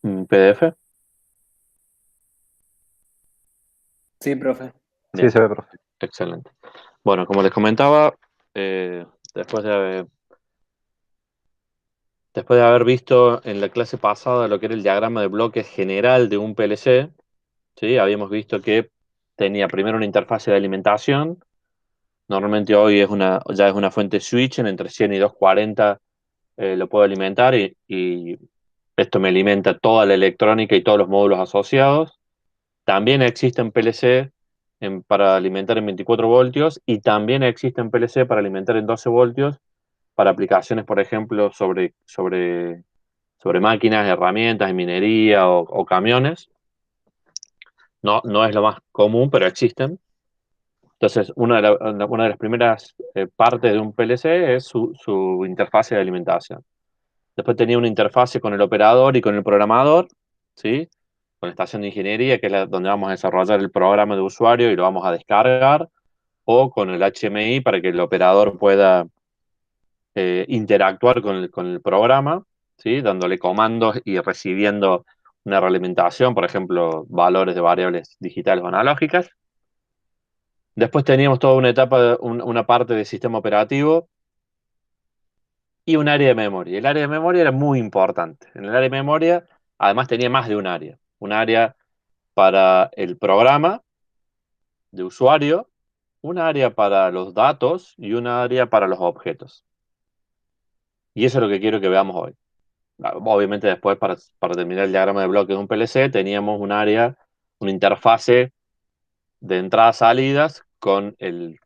PDF. Sí, profe. Bien, Sí, se ve, profe. excelente. Bueno, como les comentaba, eh, después después de haber visto en la clase pasada lo que era el diagrama de bloques general de un PLC, ¿sí? Habíamos visto que tenía primero una interfase de alimentación. Normalmente hoy ya es una fuente switch, entre 100 y 240 lo puedo alimentar y esto me alimenta toda la electrónica y todos los módulos asociados. También existen PLC para alimentar en 24 voltios y también existen PLC para alimentar en 12 voltios para aplicaciones, por ejemplo, sobre máquinas, herramientas, minería o camiones. No, no es lo más común, pero existen. Entonces, una de las primeras partes de un PLC es su interfase de alimentación. Después tenía una interfase con el operador y con el programador, ¿sí? Con la estación de ingeniería, que es donde vamos a desarrollar el programa de usuario y lo vamos a descargar, o con el HMI para que el operador pueda interactuar con el programa, ¿sí? Dándole comandos y recibiendo una realimentación, por ejemplo, valores de variables digitales o analógicas. Después teníamos toda una etapa, una parte de sistema operativo y un área de memoria. El área de memoria era muy importante. En el área de memoria, además, tenía más de un área. Un área para el programa de usuario, un área para los datos y un área para los objetos. Y eso es lo que quiero que veamos hoy. Obviamente después, para terminar el diagrama de bloque de un PLC, teníamos un área, una interfase de entradas-salidas con el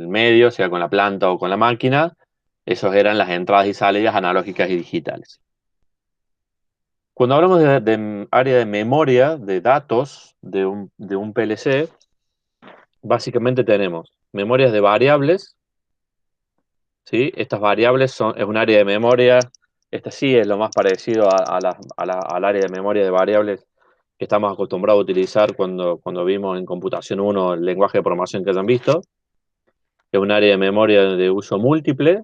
medio, sea con la planta o con la máquina. Esos eran las entradas y salidas analógicas y digitales. Cuando hablamos de área de memoria, de datos de un PLC, básicamente tenemos memorias de variables, ¿sí? Estas variables es un área de memoria. Esta sí es lo más parecido al área de memoria de variables que estamos acostumbrados a utilizar cuando vimos en computación uno el lenguaje de programación que hayan visto. Es un área de memoria de uso múltiple,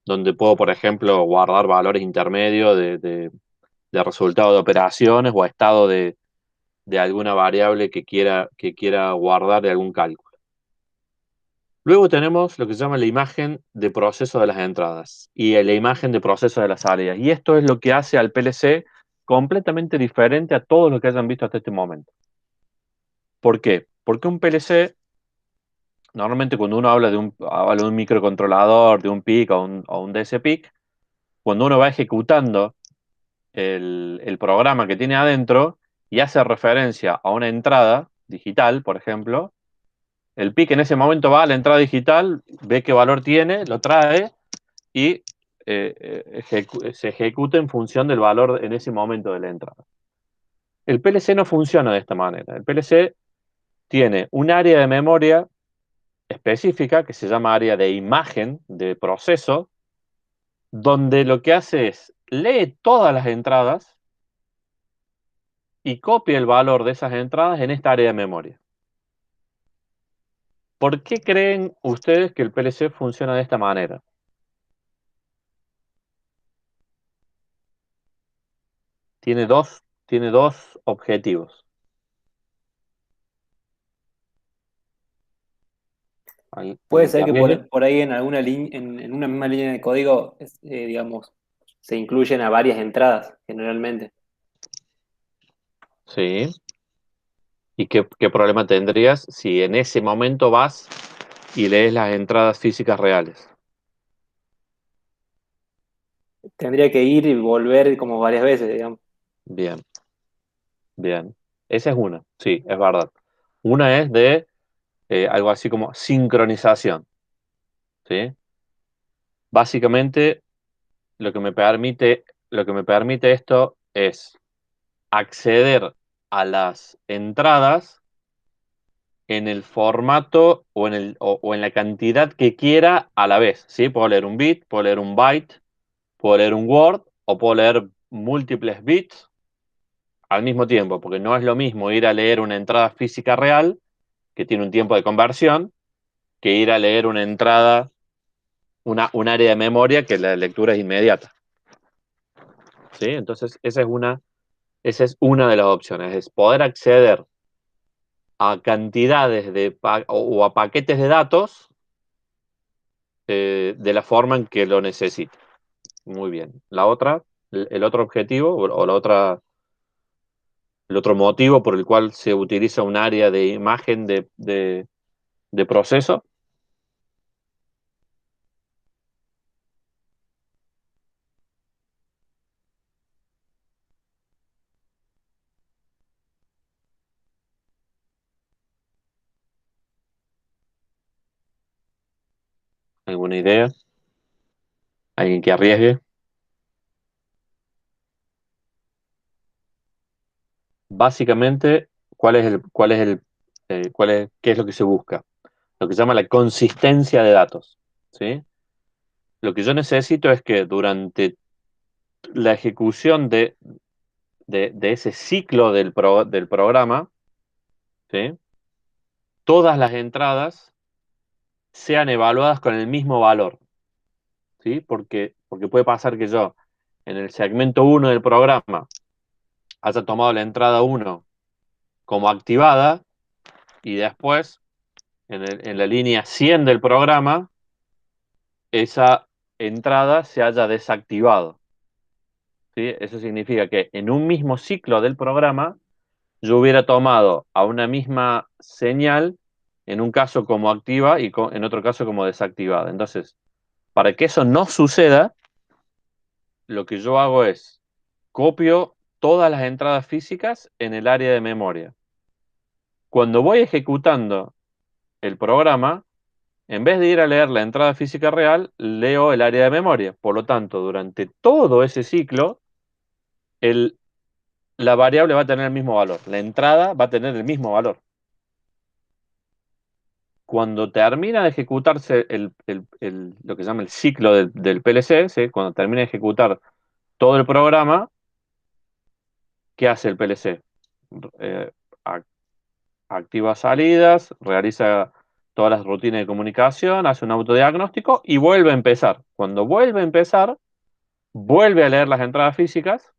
donde puedo, por ejemplo, guardar valores intermedios de resultado de operaciones o estado de alguna variable que quiera guardar de algún cálculo. Luego tenemos lo que se llama la imagen de proceso de las entradas y la imagen de proceso de las salidas. Y esto es lo que hace al PLC completamente diferente a todo lo que hayan visto hasta este momento. ¿Por qué? Porque un PLC, normalmente cuando uno habla de un microcontrolador, de un PIC o un DSPIC, cuando uno va ejecutando el programa que tiene adentro y hace referencia a una entrada digital, por ejemplo, el PIC en ese momento va a la entrada digital, ve qué valor tiene, lo trae y se ejecuta en función del valor en ese momento de la entrada. El PLC no funciona de esta manera. El PLC tiene un área de memoria específica que se llama área de imagen de proceso, donde lo que hace es lee todas las entradas y copia el valor de esas entradas en esta área de memoria. ¿Por qué creen ustedes que el PLC funciona de esta manera? Tiene dos objetivos. Puede ¿Alguien se ser que arriesgue? por ahí en alguna línea, en una misma línea de código, digamos, se incluyen a varias entradas, generalmente. Sí. ¿Y qué problema tendrías si en ese momento vas y lees las entradas físicas reales? Tendría que ir y volver como varias veces, digamos. Bien, bien. Esa es una, sí, es verdad. Una es de algo así como sincronización, ¿sí? Básicamente, lo que me permite, lo que me permite esto es acceder a las entradas en el formato o en la cantidad que quiera a la vez, ¿sí? Puedo leer un bit, puedo leer un byte, puedo leer un Word o puedo leer múltiples bits al mismo tiempo, porque no es lo mismo ir a leer una entrada física real, que tiene un tiempo de conversión, que ir a leer una entrada, un área de memoria que la lectura es inmediata. ¿Sí? Entonces, esa es Esa es una de las opciones, es poder acceder a cantidades o a paquetes de datos de la forma en que lo necesite. Muy bien. La otra, el otro objetivo o el otro motivo por el cual se utiliza un área de imagen de proceso. ¿Alguna idea? ¿Alguien que arriesgue? Básicamente, qué es lo que se busca? Lo que se llama la consistencia de datos, ¿sí? Lo que yo necesito es que durante la ejecución de ese ciclo del programa, ¿sí? Todas las entradas sean evaluadas con el mismo valor, ¿sí? Porque puede pasar que yo en el segmento uno del programa haya tomado la entrada uno como activada y después en la línea 100 del programa esa entrada se haya desactivado, ¿sí? Eso significa que en un mismo ciclo del programa yo hubiera tomado a una misma señal, en un caso como activa y en otro caso como desactivada. Entonces, para que eso no suceda, lo que yo hago es copio todas las entradas físicas en el área de memoria. Cuando voy ejecutando el programa, en vez de ir a leer la entrada física real, leo el área de memoria. Por lo tanto, durante todo ese ciclo, el, la variable va a tener el mismo valor. La entrada va a tener el mismo valor. Cuando termina de ejecutarse lo que se llama el ciclo del PLC, ¿sí? Cuando termina de ejecutar todo el programa, ¿qué hace el PLC? Eh, ac- Activa salidas, realiza todas las rutinas de comunicación, hace un autodiagnóstico y vuelve a empezar. Cuando vuelve a empezar, vuelve a leer las entradas físicas,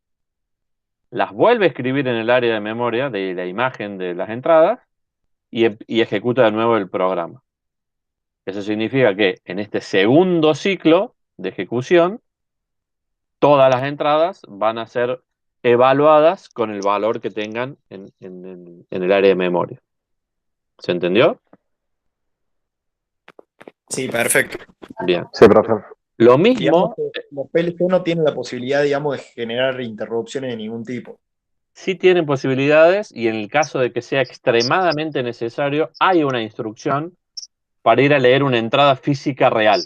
las vuelve a escribir en el área de memoria de la imagen de las entradas y ejecuta de nuevo el programa. Eso significa que en este segundo ciclo de ejecución, todas las entradas van a ser evaluadas con el valor que tengan en el área de memoria. ¿Se entendió? Sí, perfecto. Bien. Sí, profe. Lo Digamos mismo, que los PLC no tienen la posibilidad, digamos, de generar interrupciones de ningún tipo. sí tienen posibilidades y en el caso de que sea extremadamente necesario, hay una instrucción para ir a leer una entrada física real,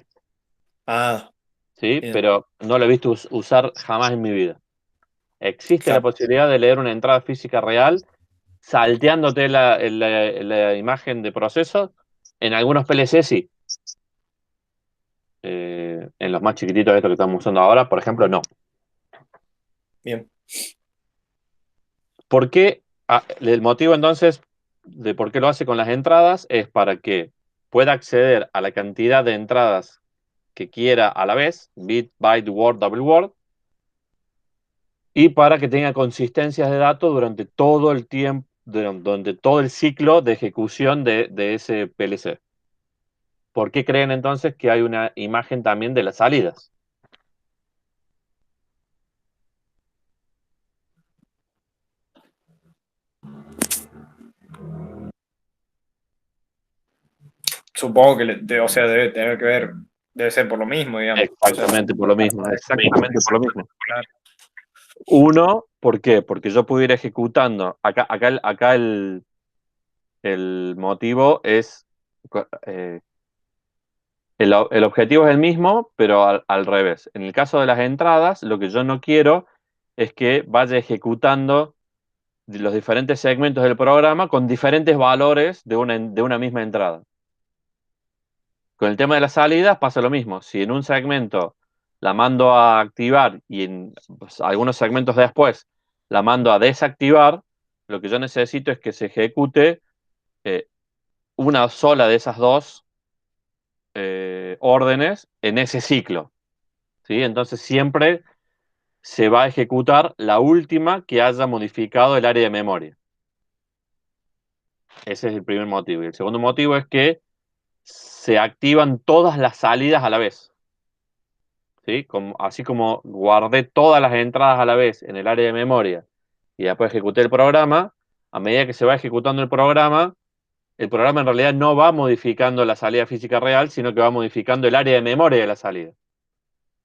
Ah, ¿sí? bien, Pero no lo he visto usar jamás en mi vida. Existe la claro. posibilidad de leer una entrada física real salteándote la imagen de proceso. En algunos PLC sí. En los más chiquititos, estos que estamos usando ahora, por ejemplo, no. Bien. ¿Por qué? El motivo entonces de por qué lo hace con las entradas es para que pueda acceder a la cantidad de entradas que quiera a la vez, bit, byte, word, double word, y para que tenga consistencias de datos durante todo el tiempo, durante todo el ciclo de ejecución de ese PLC. ¿Por qué creen entonces que hay una imagen también de las salidas? Supongo que, o sea, debe tener que ver, debe ser por lo mismo, digamos. O sea, Exactamente por lo mismo, exactamente por lo mismo. claro. Uno, ¿por qué? Porque yo pudiera ir ejecutando. Acá el motivo es. eh, el objetivo es el mismo, pero al revés. En el caso de las entradas, lo que yo no quiero es que vaya ejecutando los diferentes segmentos del programa con diferentes valores de una misma entrada. Con el tema de las salidas pasa lo mismo. Si en un segmento la mando a activar y en pues, algunos segmentos después la mando a desactivar, lo que yo necesito es que se ejecute eh, una sola de esas dos órdenes en ese ciclo, ¿sí? Entonces siempre se va a ejecutar la última que haya modificado el área de memoria. Ese es el primer motivo. Y el segundo motivo es que se activan todas las salidas a la vez. ¿Sí? Así como guardé todas las entradas a la vez en el área de memoria y después ejecuté el programa, a medida que se va ejecutando el programa en realidad no va modificando la salida física real, sino que va modificando el área de memoria de la salida.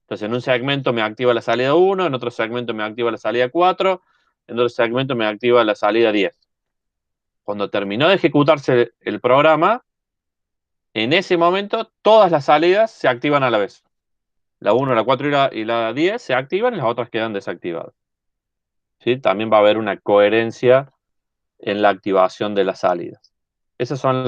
Entonces, en un segmento me activa la salida 1, en otro segmento me activa la salida 4, en otro segmento me activa la salida 10. Cuando terminó de ejecutarse el programa, en ese momento todas las salidas se activan a la vez. La 1, la 4 y la 10 se activan y las otras quedan desactivadas. ¿Sí? También va a haber una coherencia en la activación de las salidas. Esos son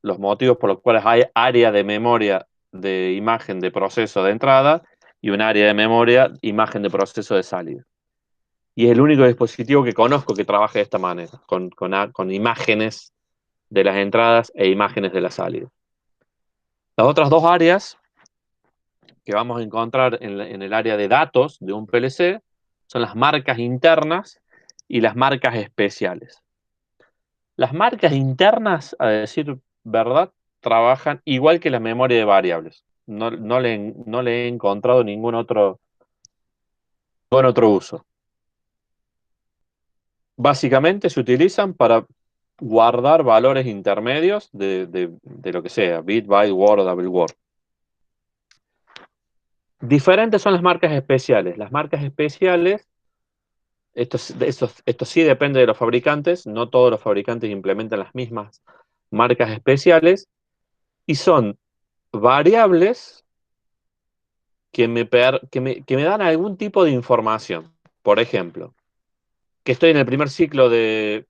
los motivos por los cuales hay área de memoria de imagen de proceso de entrada y un área de memoria imagen de proceso de salida. Y es el único dispositivo que conozco que trabaje de esta manera, con imágenes de las entradas e imágenes de la salida. Las otras dos áreas que vamos a encontrar en el área de datos de un PLC son las marcas internas y las marcas especiales. Las marcas internas, a decir verdad, trabajan igual que la memoria de variables. No le he encontrado ningún otro uso. Básicamente se utilizan para guardar valores intermedios de lo que sea, bit, byte, word o double word. Diferentes son las marcas especiales. Las marcas especiales, esto sí depende de los fabricantes, no todos los fabricantes implementan las mismas marcas especiales, y son variables que me dan algún tipo de información. Por ejemplo, que estoy en el primer ciclo de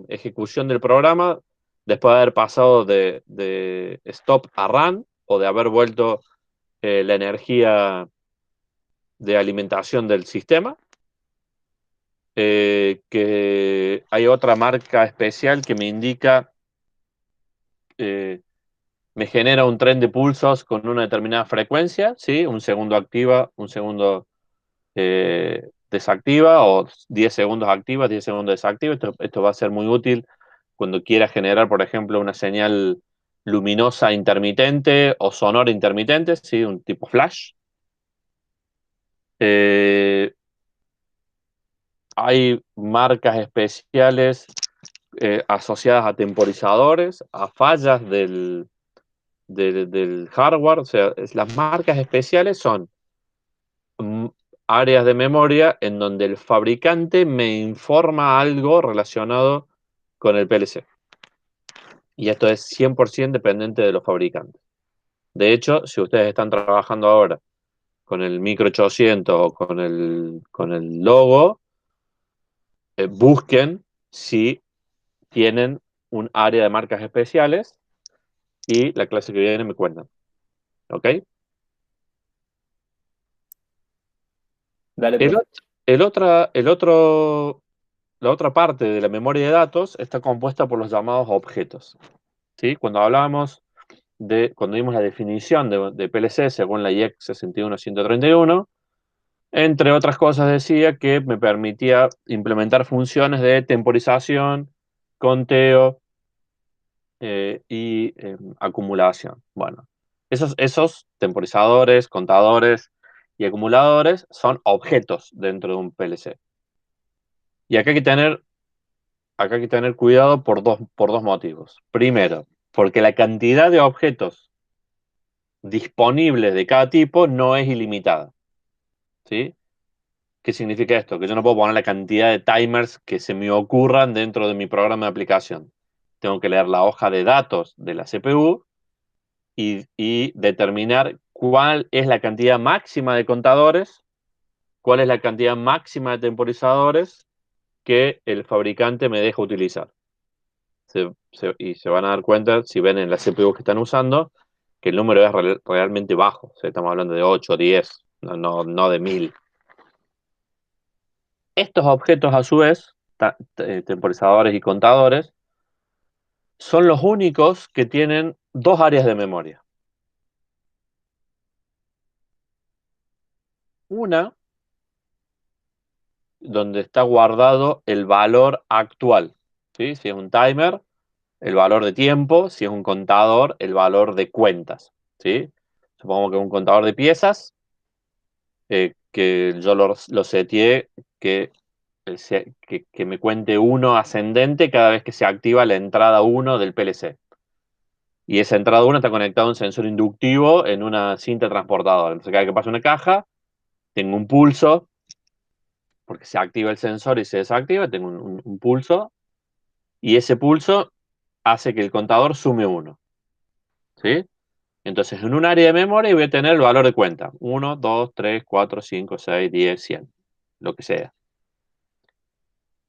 ejecución del programa, después de haber pasado de stop a run, o de haber vuelto la energía de alimentación del sistema. Que hay otra marca especial que me indica, me genera un tren de pulsos con una determinada frecuencia, ¿sí? Un segundo activa, un segundo desactiva, o 10 segundos activa, 10 segundos desactiva. Esto va a ser muy útil cuando quiera generar, por ejemplo, una señal luminosa intermitente o sonora intermitente, ¿sí? Un tipo flash. Hay marcas especiales asociadas a temporizadores, a fallas del hardware. O sea, las marcas especiales son áreas de memoria en donde el fabricante me informa algo relacionado con el PLC. Y esto es 100% dependiente de los fabricantes. De hecho, si ustedes están trabajando ahora con el Micro 800 o con el Logo, busquen si tienen un área de marcas especiales, y la clase que viene me cuentan. ¿Ok? Dale, profe. La otra parte de la memoria de datos está compuesta por los llamados objetos. ¿Sí? Cuando dimos la definición de PLC según la IEC 61131, entre otras cosas decía que me permitía implementar funciones de temporización, conteo y acumulación. Bueno, esos temporizadores, contadores y acumuladores son objetos dentro de un PLC. Y acá hay que tener cuidado por dos motivos. Primero, porque la cantidad de objetos disponibles de cada tipo no es ilimitada. ¿Sí? ¿Qué significa esto? Que yo no puedo poner la cantidad de timers que se me ocurran dentro de mi programa de aplicación. Tengo que leer la hoja de datos de la CPU y determinar cuál es la cantidad máxima de contadores, cuál es la cantidad máxima de temporizadores que el fabricante me deja utilizar. Y se van a dar cuenta, si ven en la CPU que están usando, que el número es realmente bajo. O sea, estamos hablando de 8 o 10, no de 1000. Estos objetos, a su vez, temporizadores y contadores, son los únicos que tienen dos áreas de memoria. Una donde está guardado el valor actual, ¿sí? Si es un timer, el valor de tiempo; si es un contador, el valor de cuentas, ¿sí? Supongo que un contador de piezas, que yo lo seteé que, que me cuente 1 ascendente cada vez que se activa la entrada 1 del PLC. Y esa entrada 1 está conectada a un sensor inductivo en una cinta transportadora. Entonces, cada vez que pasa una caja, tengo un pulso, porque se activa el sensor y se desactiva, tengo un pulso, y ese pulso hace que el contador sume 1, ¿sí? Entonces, en un área de memoria voy a tener el valor de cuenta: 1, 2, 3, 4, 5, 6, 10, 100, lo que sea.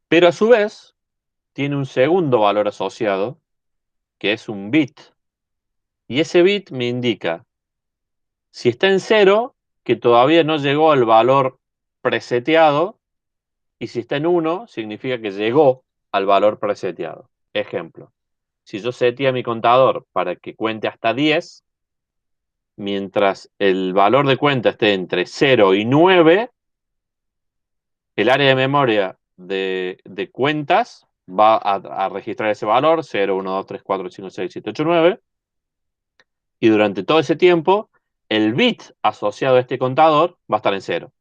Pero a su vez, tiene un segundo valor asociado, que es un bit. Y ese bit me indica, si está en 0, que todavía no llegó al valor preseteado, y si está en 1, significa que llegó al valor preseteado. Ejemplo, si yo seteé a mi contador para que cuente hasta 10, mientras el valor de cuenta esté entre 0 y 9, el área de memoria de cuentas va a registrar ese valor: 0, 1, 2, 3, 4, 5, 6, 7, 8, 9, y durante todo ese tiempo el bit asociado a este contador va a estar en 0.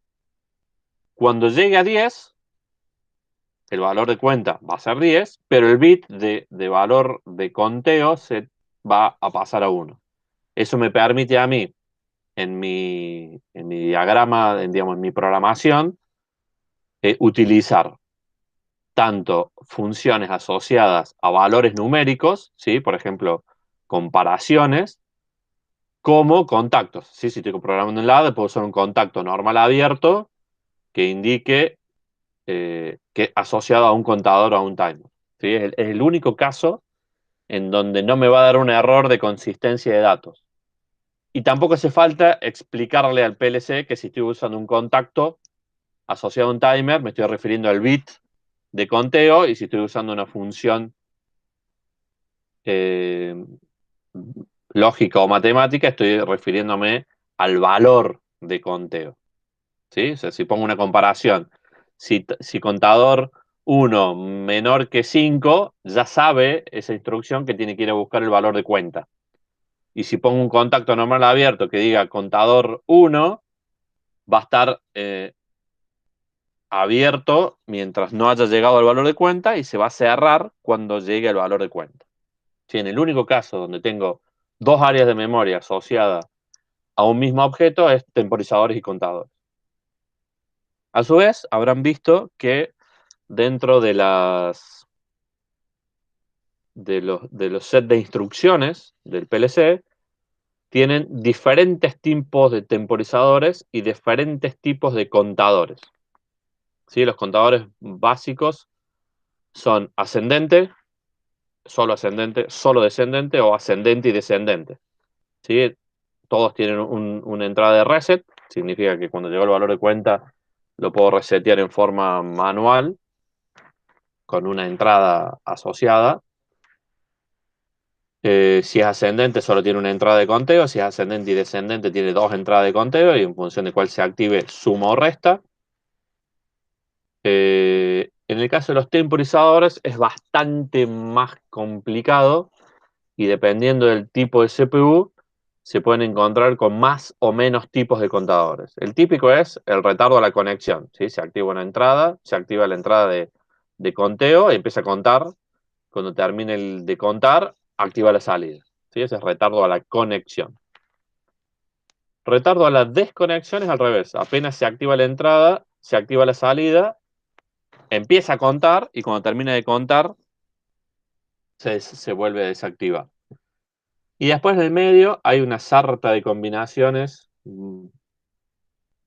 Cuando llegue a 10, el valor de cuenta va a ser 10, pero el bit de valor de conteo se va a pasar a 1. Eso me permite a mí, en mi diagrama, digamos, en mi programación, utilizar tanto funciones asociadas a valores numéricos, ¿sí? Por ejemplo, comparaciones, como contactos, ¿sí? Si estoy programando un lado, puedo usar un contacto normal abierto que indique que asociado a un contador o a un timer, ¿sí? Es el único caso en donde no me va a dar un error de consistencia de datos. Y tampoco hace falta explicarle al PLC que si estoy usando un contacto asociado a un timer, me estoy refiriendo al bit de conteo, y si estoy usando una función lógica o matemática, estoy refiriéndome al valor de conteo, ¿sí? O sea, si pongo una comparación, si contador 1 menor que 5, ya sabe esa instrucción que tiene que ir a buscar el valor de cuenta. Y si pongo un contacto normal abierto que diga contador 1, va a estar abierto mientras no haya llegado al valor de cuenta, y se va a cerrar cuando llegue el valor de cuenta. Sí, en el único caso donde tengo dos áreas de memoria asociadas a un mismo objeto es temporizadores y contadores. A su vez, habrán visto que dentro de los sets de instrucciones del PLC, tienen diferentes tipos de temporizadores y diferentes tipos de contadores, ¿sí? Los contadores básicos son ascendente, solo descendente o ascendente y descendente, ¿sí? Todos tienen una entrada de reset, significa que cuando llegó el valor de cuenta lo puedo resetear en forma manual con una entrada asociada. Si es ascendente, solo tiene una entrada de conteo; si es ascendente y descendente, tiene dos entradas de conteo, y en función de cuál se active, suma o resta. En el caso de los temporizadores es bastante más complicado, y dependiendo del tipo de CPU, se pueden encontrar con más o menos tipos de contadores. El típico es el retardo a la conexión, ¿sí? Se activa una entrada, se activa la entrada de conteo y empieza a contar. Cuando termine el de contar, activa la salida, ¿sí? Ese es retardo a la conexión. Retardo a la desconexión es al revés. Apenas se activa la entrada, se activa la salida, empieza a contar, y cuando termina de contar, se vuelve a desactivar. Y después en el medio hay una sarta de combinaciones.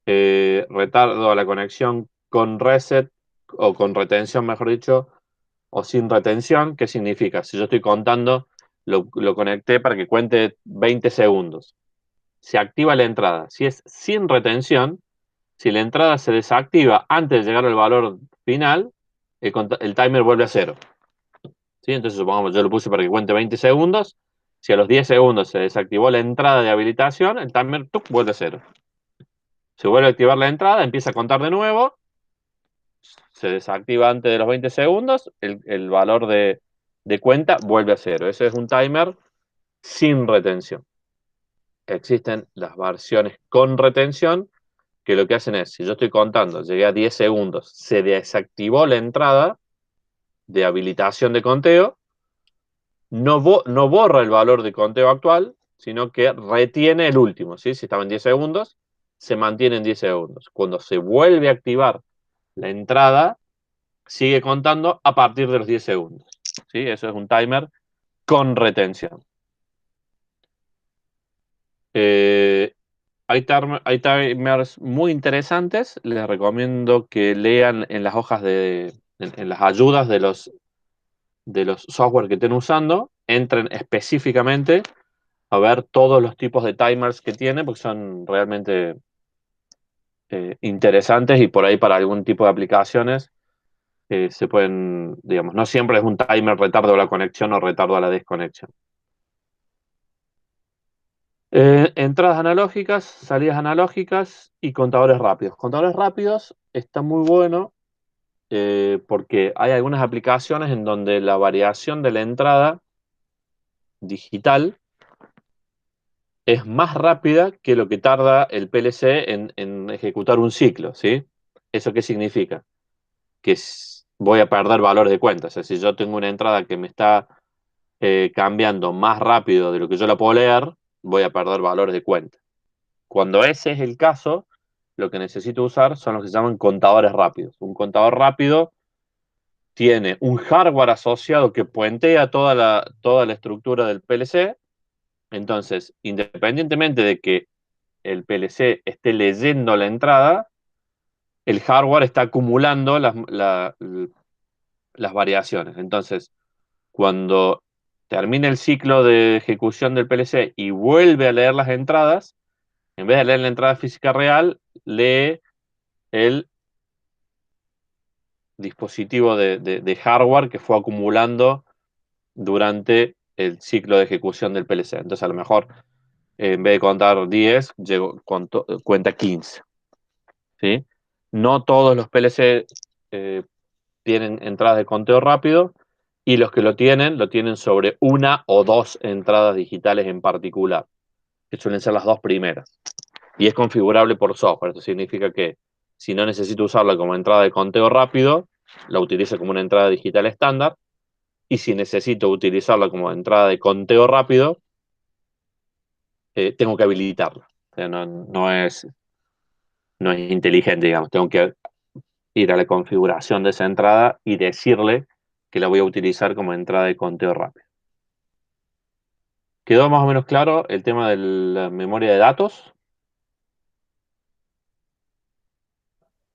Retardo a la conexión con reset, o con retención, mejor dicho, o sin retención. ¿Qué significa? Si yo estoy contando, lo conecté para que cuente 20 segundos. Se activa la entrada. Si es sin retención, si la entrada se desactiva antes de llegar al valor final, el timer vuelve a 0. ¿Sí? Entonces, supongamos, yo lo puse para que cuente 20 segundos. Si a los 10 segundos se desactivó la entrada de habilitación, el timer vuelve a 0. Se vuelve a activar la entrada, empieza a contar de nuevo, se desactiva antes de los 20 segundos, el valor de cuenta vuelve a cero. Ese es un timer sin retención. Existen las versiones con retención, que lo que hacen es, si yo estoy contando, llegué a 10 segundos, se desactivó la entrada de habilitación de conteo, no borra el valor de conteo actual, sino que retiene el último, ¿sí? Si estaba en 10 segundos, se mantiene en 10 segundos. Cuando se vuelve a activar la entrada, sigue contando a partir de los 10 segundos, ¿sí? Eso es un timer con retención. Hay timers muy interesantes. Les recomiendo que lean en las hojas en las ayudas de los software que estén usando. Entren específicamente a ver todos los tipos de timers que tiene, porque son realmente interesantes y por ahí para algún tipo de aplicaciones se pueden, digamos, no siempre es un timer retardo a la conexión o retardo a la desconexión. Entradas analógicas, salidas analógicas y contadores rápidos. Contadores rápidos está muy bueno porque hay algunas aplicaciones en donde la variación de la entrada digital es más rápida que lo que tarda el PLC en ejecutar un ciclo, ¿sí? ¿Eso qué significa? Que voy a perder valores de cuenta. O sea, si yo tengo una entrada que me está cambiando más rápido de lo que yo la puedo leer, voy a perder valores de cuenta. Cuando ese es el caso, lo que necesito usar son los que se llaman contadores rápidos. Un contador rápido tiene un hardware asociado que puentea toda la estructura del PLC. Entonces, independientemente de que el PLC esté leyendo la entrada, el hardware está acumulando las variaciones. Entonces, cuando termina el ciclo de ejecución del PLC y vuelve a leer las entradas, en vez de leer la entrada física real, lee el dispositivo de hardware que fue acumulando durante el ciclo de ejecución del PLC. Entonces, a lo mejor, en vez de contar 10, cuenta 15. ¿Sí? No todos los PLC tienen entradas de conteo rápido y los que lo tienen sobre una o dos entradas digitales en particular, que suelen ser las dos primeras. Y es configurable por software. Esto significa que si no necesito usarla como entrada de conteo rápido, la utilizo como una entrada digital estándar. Y si necesito utilizarla como entrada de conteo rápido, tengo que habilitarla. O sea, no es inteligente, digamos. Tengo que ir a la configuración de esa entrada y decirle que la voy a utilizar como entrada de conteo rápido. ¿Quedó más o menos claro el tema de la memoria de datos?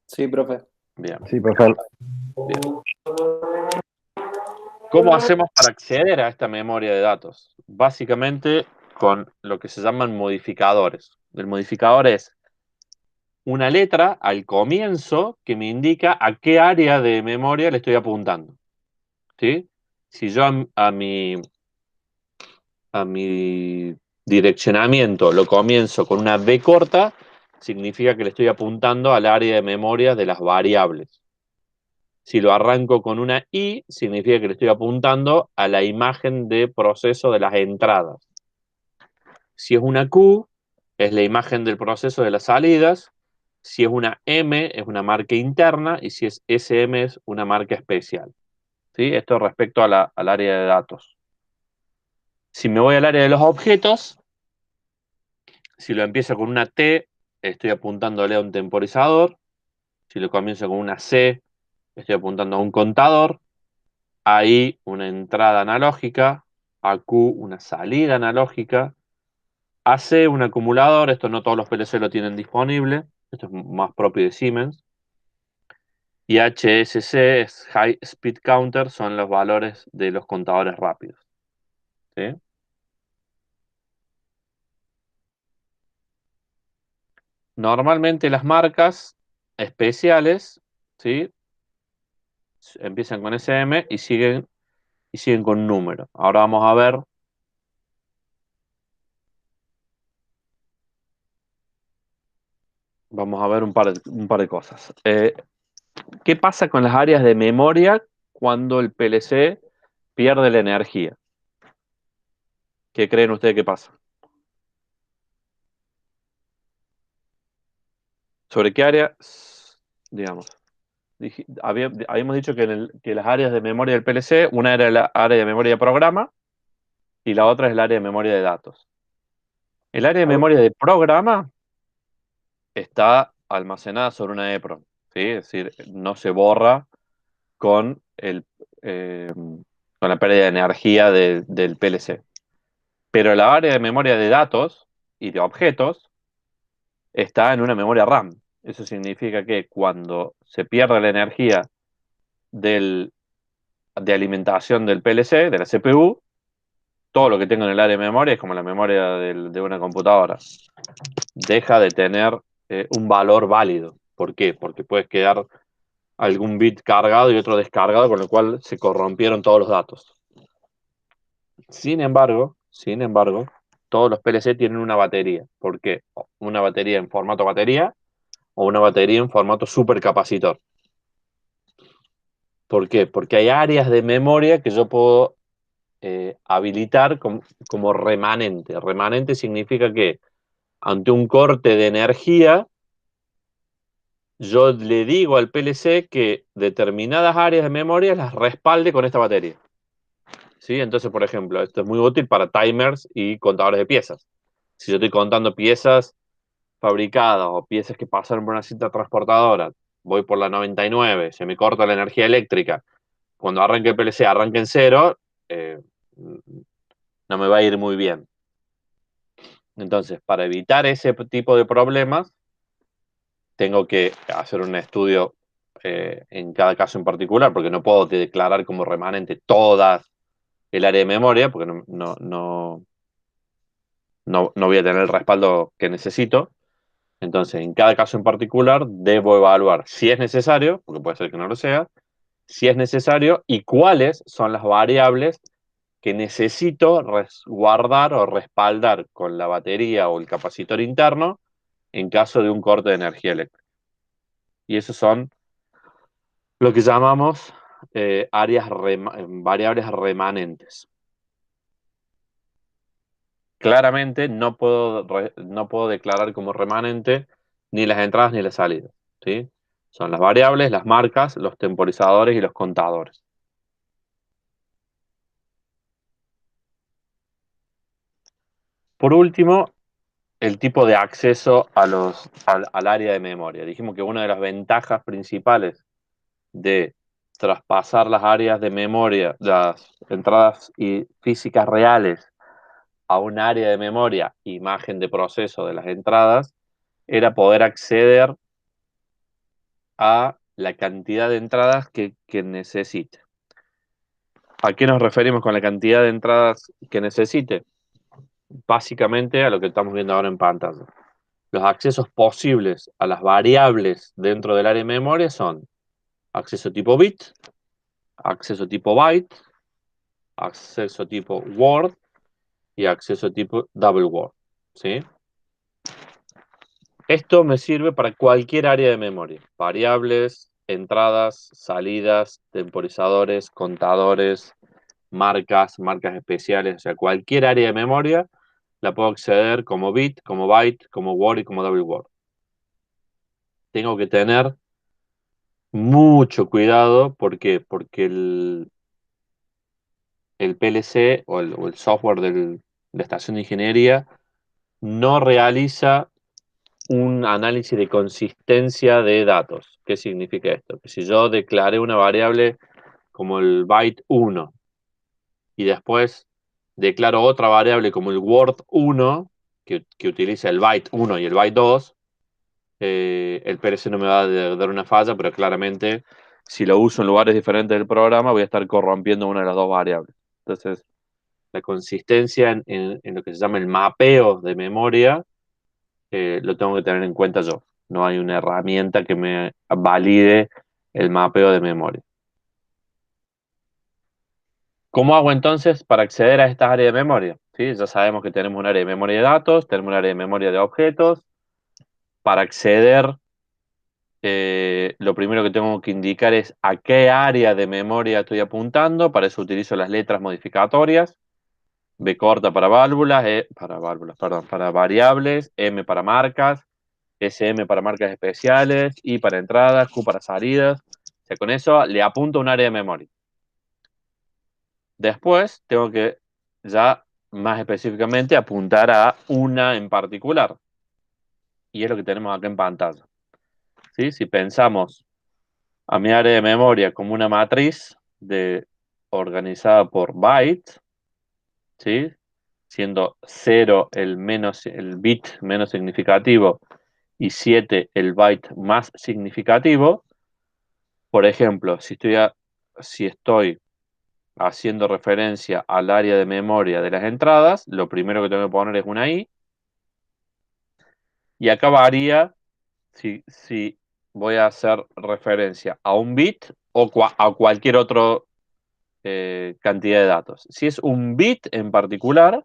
Sí, profe. Bien. Sí, por favor. Bien. ¿Cómo hacemos para acceder a esta memoria de datos? Básicamente con lo que se llaman modificadores. El modificador es una letra al comienzo que me indica a qué área de memoria le estoy apuntando. ¿Sí? Si yo a mi direccionamiento lo comienzo con una B corta, significa que le estoy apuntando al área de memoria de las variables. Si lo arranco con una I, significa que le estoy apuntando a la imagen de proceso de las entradas. Si es una Q, es la imagen del proceso de las salidas. Si es una M, es una marca interna. Y si es SM, es una marca especial. ¿Sí? Esto respecto al área de datos. Si me voy al área de los objetos, si lo empiezo con una T, estoy apuntándole a un temporizador. Si lo comienzo con una C, estoy apuntando a un contador. A I, una entrada analógica. A Q, una salida analógica. A C, un acumulador. Esto no todos los PLC lo tienen disponible. Esto es más propio de Siemens. Y HSC es High Speed Counter, son los valores de los contadores rápidos. ¿Sí? Normalmente las marcas especiales, ¿sí? Empiezan con SM y siguen con número. Ahora vamos a ver Vamos a ver un par de cosas. ¿Qué pasa con las áreas de memoria cuando el PLC pierde la energía? ¿Qué creen ustedes que pasa? ¿Sobre qué área? Digamos, habíamos dicho que las áreas de memoria del PLC, una era la área de memoria de programa y la otra es el área de memoria de datos. El área de memoria de programa está almacenada sobre una EPROM, ¿sí? Es decir, no se borra con, con la pérdida de energía del PLC. Pero la área de memoria de datos y de objetos está en una memoria RAM. Eso significa que cuando se pierde la energía de alimentación del PLC, de la CPU, todo lo que tengo en el área de memoria es como la memoria de una computadora. Deja de tener un valor válido. ¿Por qué? Porque puede quedar algún bit cargado y otro descargado, con lo cual se corrompieron todos los datos. Sin embargo, todos los PLC tienen una batería. ¿Por qué? Una batería en formato batería o una batería en formato supercapacitor. ¿Por qué? Porque hay áreas de memoria que yo puedo habilitar como remanente. Remanente significa que ante un corte de energía, yo le digo al PLC que determinadas áreas de memoria las respalde con esta batería. ¿Sí? Entonces, por ejemplo, esto es muy útil para timers y contadores de piezas. Si yo estoy contando piezas fabricadas o piezas que pasaron por una cinta transportadora, voy por la 99, se me corta la energía eléctrica, cuando arranque el PLC arranque en cero, no me va a ir muy bien. Entonces, para evitar ese tipo de problemas, tengo que hacer un estudio en cada caso en particular, porque no puedo declarar como remanente toda el área de memoria, porque no voy a tener el respaldo que necesito. Entonces, en cada caso en particular, debo evaluar si es necesario, porque puede ser que no lo sea, si es necesario y cuáles son las variables que necesito resguardar o respaldar con la batería o el capacitor interno en caso de un corte de energía eléctrica. Y esos son lo que llamamos variables remanentes. Claramente no puedo declarar como remanente ni las entradas ni las salidas, ¿sí? Son las variables, las marcas, los temporizadores y los contadores. Por último, el tipo de acceso al área de memoria. Dijimos que una de las ventajas principales de traspasar las áreas de memoria, las entradas físicas reales a un área de memoria, imagen de proceso de las entradas, era poder acceder a la cantidad de entradas que necesite. ¿A qué nos referimos con la cantidad de entradas que necesite? Básicamente a lo que estamos viendo ahora en pantalla. Los accesos posibles a las variables dentro del área de memoria son acceso tipo bit, acceso tipo byte, acceso tipo word y acceso tipo double word, ¿sí? Esto me sirve para cualquier área de memoria. Variables, entradas, salidas, temporizadores, contadores, marcas especiales. O sea, cualquier área de memoria la puedo acceder como bit, como byte, como word y como double word. Tengo que tener mucho cuidado. ¿Por qué? Porque el PLC o el software de la estación de ingeniería no realiza un análisis de consistencia de datos. ¿Qué significa esto? Que si yo declaré una variable como el byte 1 y después declaro otra variable como el word 1, que utiliza el byte 1 y el byte 2, el PLC no me va a dar una falla, pero claramente si lo uso en lugares diferentes del programa voy a estar corrompiendo una de las dos variables. Entonces, la consistencia en lo que se llama el mapeo de memoria lo tengo que tener en cuenta yo. No hay una herramienta que me valide el mapeo de memoria. ¿Cómo hago entonces para acceder a estas áreas de memoria? ¿Sí? Ya sabemos que tenemos un área de memoria de datos, tenemos un área de memoria de objetos. para acceder, lo primero que tengo que indicar es a qué área de memoria estoy apuntando. Para eso utilizo las letras modificatorias. B corta para válvulas, para variables, M para marcas, SM para marcas especiales, I para entradas, Q para salidas. O sea, con eso le apunto a un área de memoria. Después tengo que ya más específicamente apuntar a una en particular. Y es lo que tenemos acá en pantalla. ¿Sí? Si pensamos a mi área de memoria como una matriz organizada por bytes, ¿sí? Siendo 0 el bit menos significativo y 7 el byte más significativo. Por ejemplo, si estoy haciendo referencia al área de memoria de las entradas, lo primero que tengo que poner es una I. Y acá varía si voy a hacer referencia a un bit o a cualquier otra cantidad de datos. Si es un bit en particular,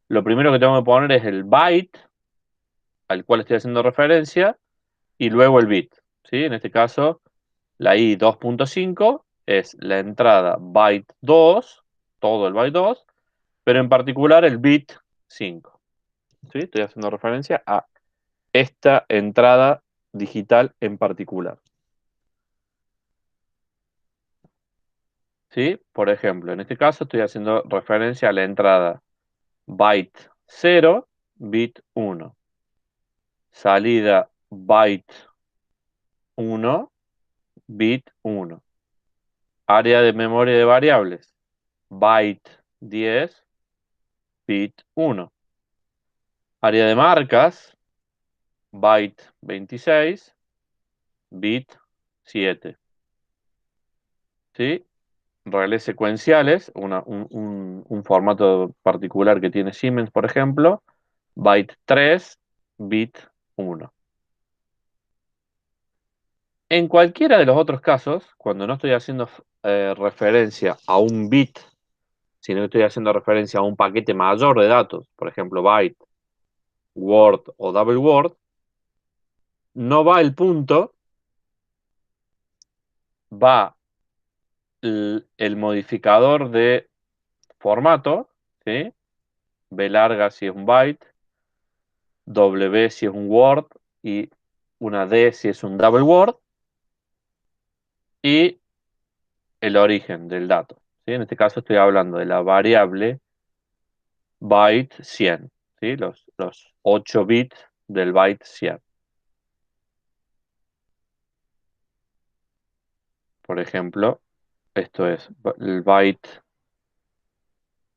lo primero que tengo que poner es el byte al cual estoy haciendo referencia y luego el bit. ¿Sí? En este caso, la I 2.5 es la entrada byte 2, todo el byte 2, pero en particular el bit 5. ¿Sí? Estoy haciendo referencia a esta entrada digital en particular. ¿Sí? Por ejemplo, en este caso estoy haciendo referencia a la entrada byte 0, bit 1. Salida byte 1, bit 1. Área de memoria de variables, byte 10, bit 1. Área de marcas, byte 26, bit 7. ¿Sí? Relés secuenciales, un formato particular que tiene Siemens, por ejemplo, byte 3, bit 1. En cualquiera de los otros casos, cuando no estoy haciendo referencia a un bit, sino que estoy haciendo referencia a un paquete mayor de datos, por ejemplo, byte, word o double word, no va el punto, va el modificador de formato, ¿sí? B larga si es un byte, W si es un word y una D si es un double word, y el origen del dato. ¿Sí? En este caso estoy hablando de la variable byte 100, ¿sí? Los 8 bits del byte 100. Por ejemplo, esto es el byte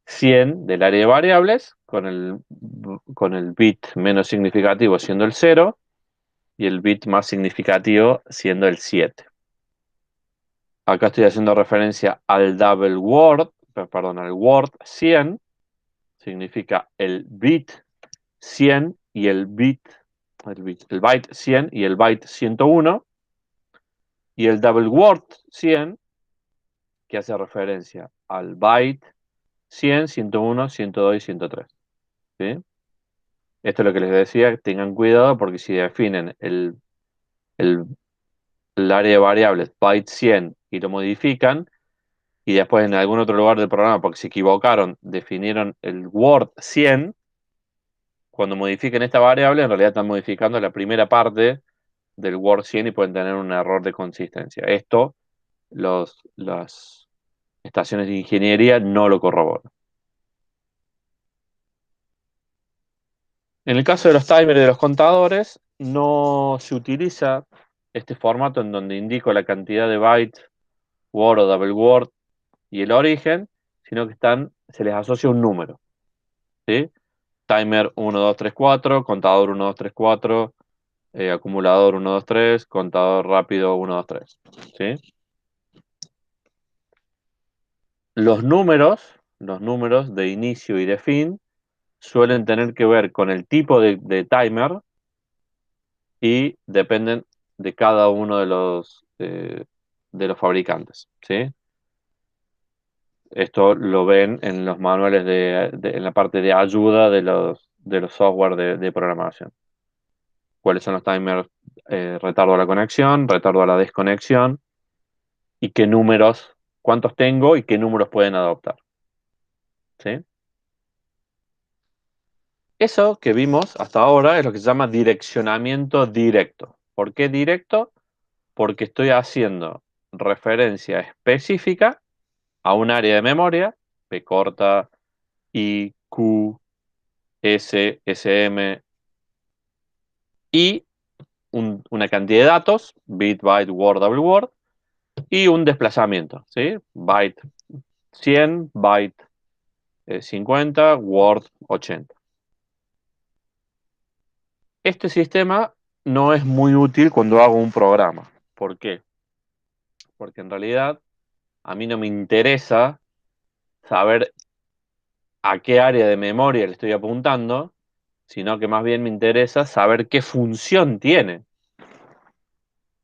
100 del área de variables con el bit menos significativo siendo el 0 y el bit más significativo siendo el 7. Acá estoy haciendo referencia al double word, perdón, al word 100, significa el bit 100 y el byte 100 y el byte 101, y el double word 100, que hace referencia al byte 100, 101, 102 y 103. ¿Sí? Esto es lo que les decía, tengan cuidado porque si definen el, el área de variables byte 100 y lo modifican, y después en algún otro lugar del programa, porque se equivocaron, definieron el word 100, cuando modifiquen esta variable, en realidad están modificando la primera parte del word 100 y pueden tener un error de consistencia. Esto, las estaciones de ingeniería no lo corroboran. En el caso de los timers y de los contadores, no se utiliza este formato en donde indico la cantidad de bytes, word o double word y el origen, sino que se les asocia un número. ¿Sí? Timer 1, 2, 3, 4, contador 1, 2, 3, 4, acumulador 1, 2, 3, contador rápido 1, 2, 3. ¿Sí? Los números de inicio y de fin suelen tener que ver con el tipo de timer y dependen de cada uno de los fabricantes. ¿Sí? Esto lo ven en los manuales en la parte de ayuda de los software de programación. cuáles son los timers, retardo a la conexión, retardo a la desconexión, y qué números, cuántos tengo y qué números pueden adoptar. ¿Sí? Eso que vimos hasta ahora es lo que se llama direccionamiento directo. ¿Por qué directo? Porque estoy haciendo referencia específica a un área de memoria, P corta, I, Q, S, SM, y una cantidad de datos, bit, byte, word, double word, y un desplazamiento, ¿sí? Byte 100, byte 50, word 80. Este sistema no es muy útil cuando hago un programa. ¿Por qué? Porque en realidad a mí no me interesa saber a qué área de memoria le estoy apuntando, sino que más bien me interesa saber qué función tiene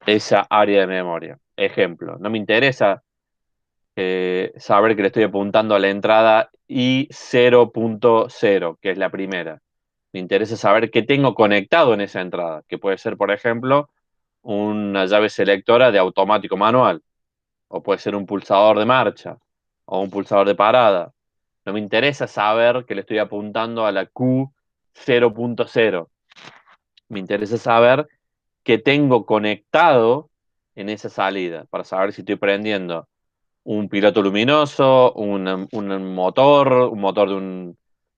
esa área de memoria. Ejemplo, no me interesa saber que le estoy apuntando a la entrada I0.0, que es la primera. Me interesa saber qué tengo conectado en esa entrada, que puede ser, por ejemplo, una llave selectora de automático manual, o puede ser un pulsador de marcha, o un pulsador de parada. No me interesa saber que le estoy apuntando a la Q0.0. Me interesa saber qué tengo conectado en esa salida, para saber si estoy prendiendo un piloto luminoso, un motor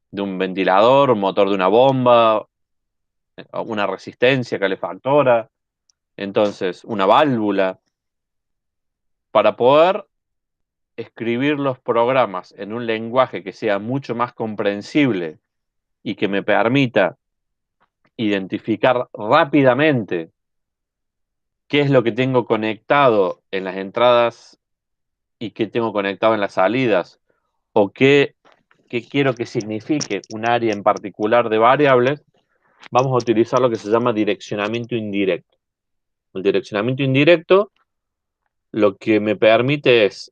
de un ventilador, un motor de una bomba, una resistencia calefactora, entonces una válvula, para poder escribir los programas en un lenguaje que sea mucho más comprensible y que me permita identificar rápidamente qué es lo que tengo conectado en las entradas y qué tengo conectado en las salidas, o qué quiero que signifique un área en particular de variables, vamos a utilizar lo que se llama direccionamiento indirecto. El direccionamiento indirecto lo que me permite es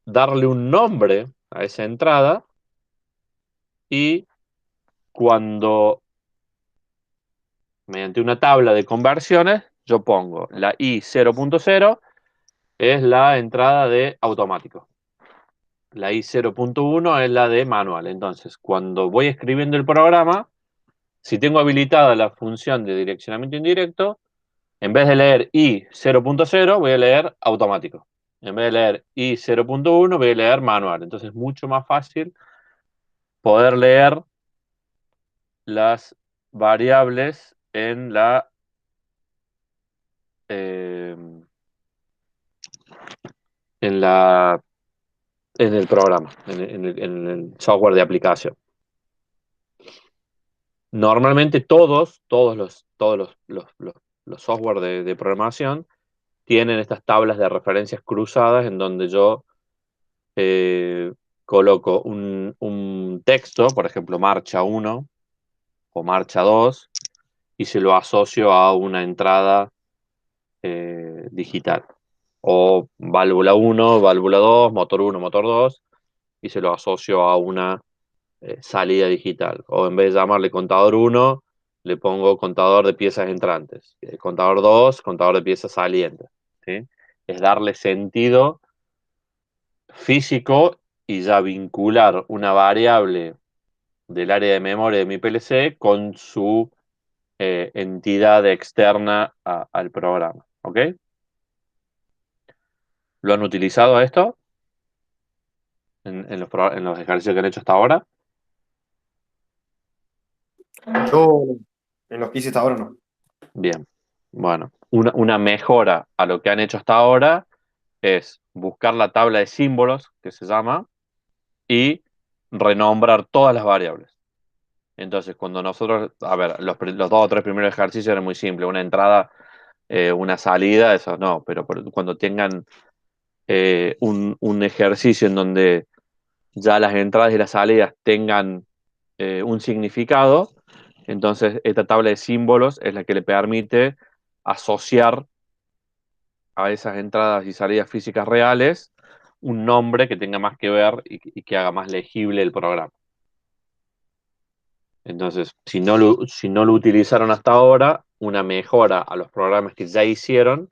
darle un nombre a esa entrada, y cuando, mediante una tabla de conversiones, yo pongo la I0.0 es la entrada de automático. La I0.1 es la de manual. Entonces, cuando voy escribiendo el programa, si tengo habilitada la función de direccionamiento indirecto, en vez de leer I0.0, voy a leer automático. En vez de leer I0.1, voy a leer manual. Entonces es mucho más fácil poder leer las variables eh, en la, en el programa, en el software de aplicación. Normalmente los software de programación tienen estas tablas de referencias cruzadas en donde yo eh, coloco un texto, por ejemplo, marcha 1 o marcha 2, y se lo asocio a una entrada digital. O válvula 1, válvula 2, motor 1, motor 2, y se lo asocio a una salida digital. O en vez de llamarle contador 1, le pongo contador de piezas entrantes. Contador 2, contador de piezas salientes. ¿Sí? Es darle sentido físico y ya vincular una variable del área de memoria de mi PLC con su entidad externa al programa. ¿Ok? ¿Lo han utilizado esto en los ejercicios que han hecho hasta ahora? Yo en los que hice hasta ahora no. Bien. Bueno, una mejora a lo que han hecho hasta ahora es buscar la tabla de símbolos, que se llama, y renombrar todas las variables. Entonces, cuando nosotros, a ver, los dos o tres primeros ejercicios eran muy simples, una entrada, una salida, eso no, pero cuando tengan un ejercicio en donde ya las entradas y las salidas tengan un significado, entonces esta tabla de símbolos es la que le permite asociar a esas entradas y salidas físicas reales un nombre que tenga más que ver y que haga más legible el programa. Entonces, si no lo utilizaron hasta ahora, una mejora a los programas que ya hicieron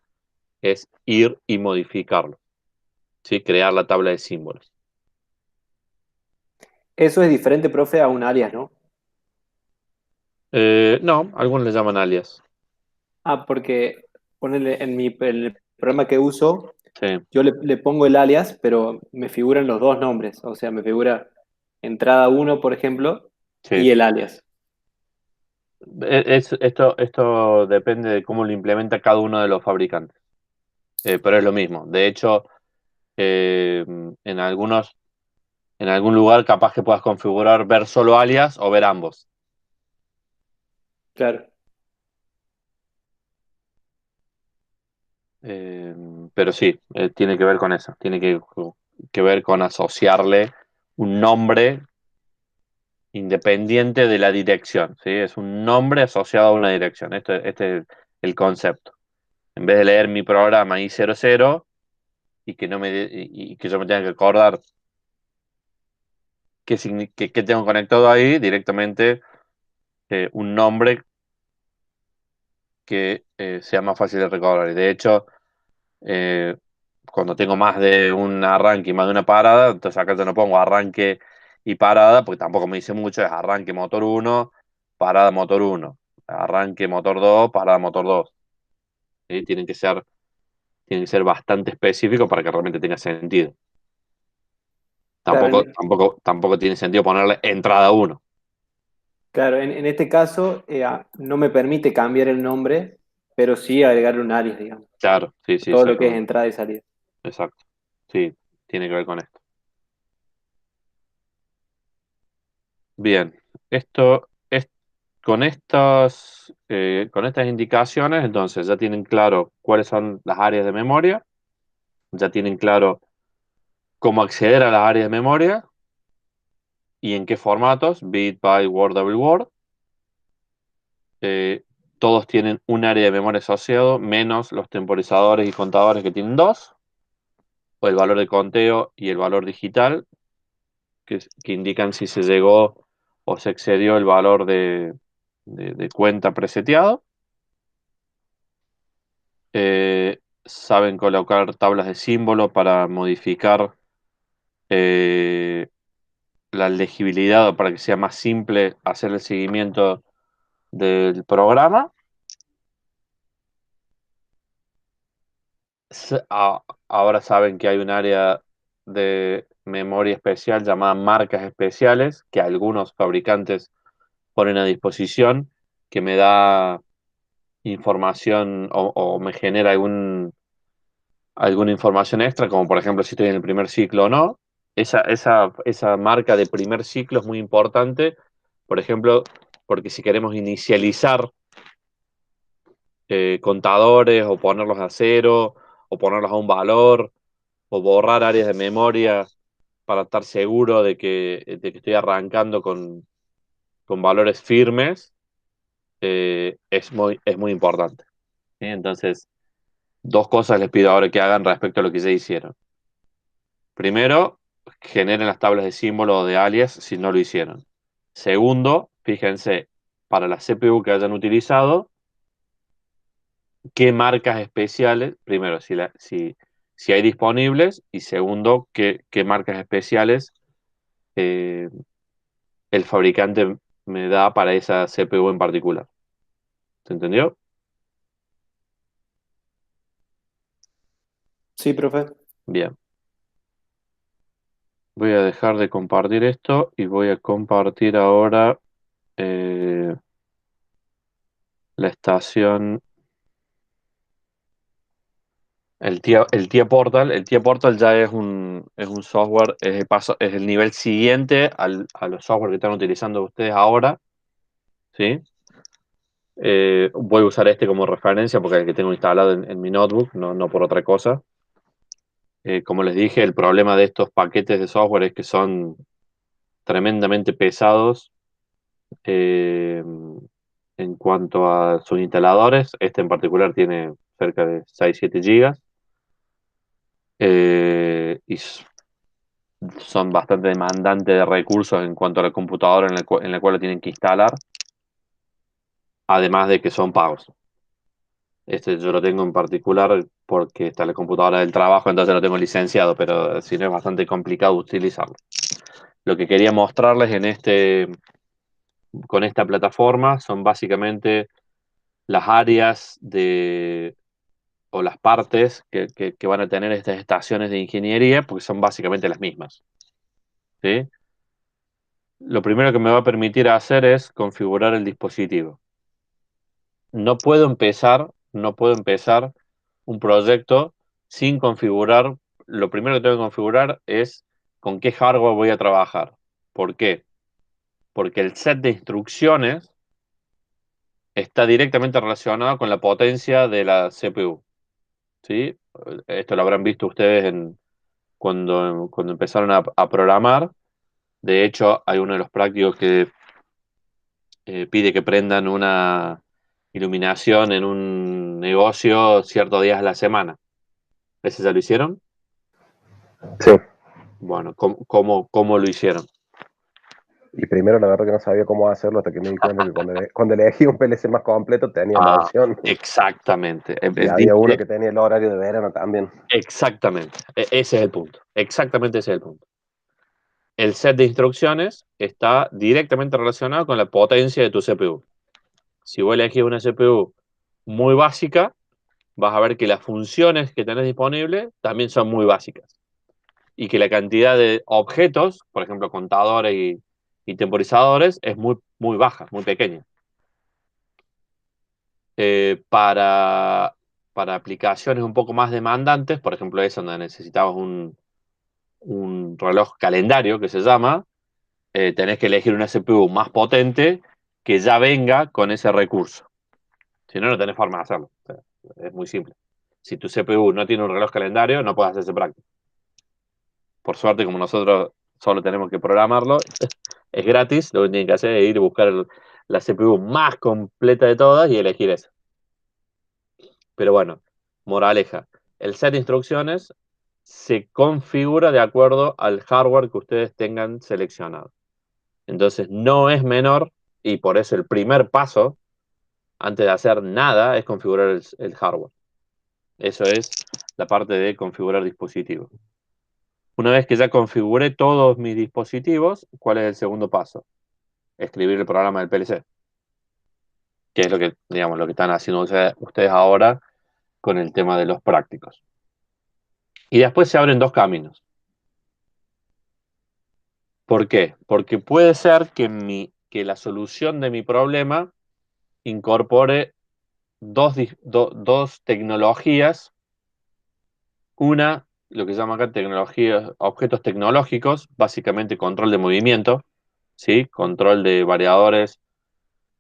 es ir y modificarlo, ¿sí? Crear la tabla de símbolos. Eso es diferente, profe, a un alias, ¿no? No, algunos le llaman alias. Ah, porque ponerle en el programa que uso, Sí, yo le pongo el alias, pero me figuran los dos nombres. O sea, me figura entrada uno, por ejemplo, y sí. el alias. Esto depende de cómo lo implementa cada uno de los fabricantes. Pero es lo mismo. De hecho, eh, en en algún lugar capaz que puedas configurar ver solo alias o ver ambos. Claro, Eh, pero sí, tiene que ver con eso. Tiene que ver con asociarle un nombre independiente de la dirección, ¿sí? Es un nombre asociado a una dirección. Este es el concepto. En vez de leer mi programa I00 y que, no me, y que yo me tenga que acordar qué tengo conectado ahí, directamente un nombre que sea más fácil de recordar. Y de hecho, eh, cuando tengo más de un arranque y más de una parada, entonces acá yo no pongo arranque y parada, porque tampoco me dice mucho, es arranque motor uno, parada motor uno, arranque motor 2, parada motor 2. ¿Sí? Tienen que ser bastante específicos para que realmente tenga sentido. claro, Tampoco tiene sentido ponerle entrada uno. claro, en este caso no me permite cambiar el nombre, pero sí agregarle un alias, digamos. Claro, sí, sí, Todo lo que es exactamente. entrada y salida. Exacto. Sí, tiene que ver con esto. Bien, esto es con estas indicaciones, entonces ya tienen claro cuáles son las áreas de memoria, ya tienen claro cómo acceder a las áreas de memoria y en qué formatos, bit, byte, word, double word. Eh, Todos tienen un área de memoria asociado, menos los temporizadores y contadores que tienen dos, o el valor de conteo y el valor digital, que indican si se llegó o se excedió el valor de cuenta preseteado. Saben colocar tablas de símbolo para modificar eh, la legibilidad o para que sea más simple hacer el seguimiento del programa. Ahora saben que hay un área de memoria especial llamada marcas especiales que algunos fabricantes ponen a disposición, que me da información o me genera alguna información extra, como por ejemplo si estoy en el primer ciclo o no. Esa marca de primer ciclo es muy importante, por ejemplo, porque si queremos inicializar contadores o ponerlos a cero o ponerlos a un valor o borrar áreas de memoria para estar seguro de que estoy arrancando con valores firmes, es muy importante. ¿Sí? Entonces, dos cosas les pido ahora que hagan respecto a lo que ya hicieron. Primero, generen las tablas de símbolo o de alias si no lo hicieron. Segundo, fíjense para la CPU que hayan utilizado, qué marcas especiales, primero, si hay disponibles, y segundo, qué marcas especiales eh, el fabricante me da para esa CPU en particular. ¿Se entendió? Sí, profe. Bien. Voy a dejar de compartir esto y voy a compartir ahora eh, la estación. El TIA Portal ya es un software, es el nivel siguiente a los software que están utilizando ustedes ahora, ¿sí? Voy a usar este como referencia porque es el que tengo instalado en mi notebook, no por otra cosa. Como les dije, el problema de estos paquetes de software es que son tremendamente pesados eh, en cuanto a sus instaladores. Este en particular tiene cerca de 6-7 GB. Y son bastante demandantes de recursos en cuanto a la computadora en la cual lo tienen que instalar. además de que son pagos. Este yo lo tengo en particular porque está en la computadora del trabajo, entonces lo tengo licenciado, pero si no es bastante complicado utilizarlo. Lo que quería mostrarles con esta plataforma son básicamente las áreas o las partes que van a tener estas estaciones de ingeniería, porque son básicamente las mismas. ¿Sí? Lo primero que me va a permitir hacer es configurar el dispositivo. No puedo empezar un proyecto sin configurar. Lo primero que tengo que configurar es con qué hardware voy a trabajar. ¿Por qué? Porque el set de instrucciones está directamente relacionado con la potencia de la CPU. ¿Sí? Esto lo habrán visto ustedes cuando empezaron a programar. De hecho, hay uno de los prácticos que pide que prendan una iluminación en un negocio ciertos días a la semana. ¿Ese ya lo hicieron? Sí. Bueno, ¿cómo lo hicieron? Y primero la verdad que no sabía cómo hacerlo hasta que me di cuenta que cuando elegí un PLC más completo tenía la opción. Exactamente. Y había uno que tenía el horario de verano también. Exactamente. Ese es el punto. Exactamente ese es el punto. El set de instrucciones está directamente relacionado con la potencia de tu CPU. Si vos elegís una CPU muy básica, vas a ver que las funciones que tenés disponibles también son muy básicas. Y que la cantidad de objetos, por ejemplo, contadores y temporizadores, es muy, muy baja, muy pequeña. Para aplicaciones un poco más demandantes, por ejemplo, eso donde necesitabas un reloj calendario que se llama, tenés que elegir una CPU más potente que ya venga con ese recurso. Si no, no tenés forma de hacerlo. O sea, es muy simple. Si tu CPU no tiene un reloj calendario, no puedes hacerse práctico. Por suerte, como nosotros solo tenemos que programarlo, es gratis. Lo que tienen que hacer es ir a buscar la CPU más completa de todas y elegir esa. Pero bueno, moraleja. El set de instrucciones se configura de acuerdo al hardware que ustedes tengan seleccionado. Entonces, no es menor y por eso el primer paso, antes de hacer nada, es configurar el hardware. Eso es la parte de configurar dispositivos. Una vez que ya configuré todos mis dispositivos, ¿cuál es el segundo paso? Escribir el programa del PLC, que es lo que, digamos, lo que están haciendo ustedes ahora con el tema de los prácticos. Y después se abren dos caminos. ¿Por qué? Porque puede ser que la solución de mi problema incorpore dos tecnologías. Una, lo que se llama acá tecnologías, objetos tecnológicos, básicamente control de movimiento, ¿sí? Control de variadores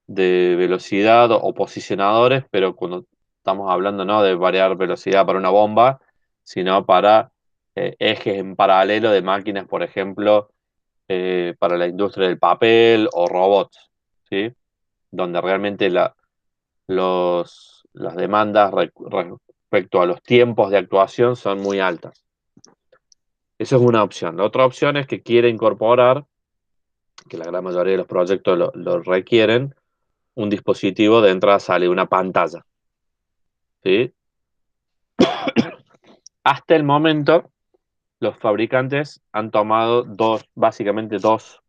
de velocidad o posicionadores, pero cuando estamos hablando no de variar velocidad para una bomba, sino para ejes en paralelo de máquinas, por ejemplo, para la industria del papel o robots, ¿sí? Donde realmente las demandas respecto a los tiempos de actuación son muy altas. Esa es una opción. La otra opción es que quiere incorporar, que la gran mayoría de los proyectos lo requieren, un dispositivo de entrada-salida, una pantalla. ¿Sí? Hasta el momento, los fabricantes han tomado básicamente dos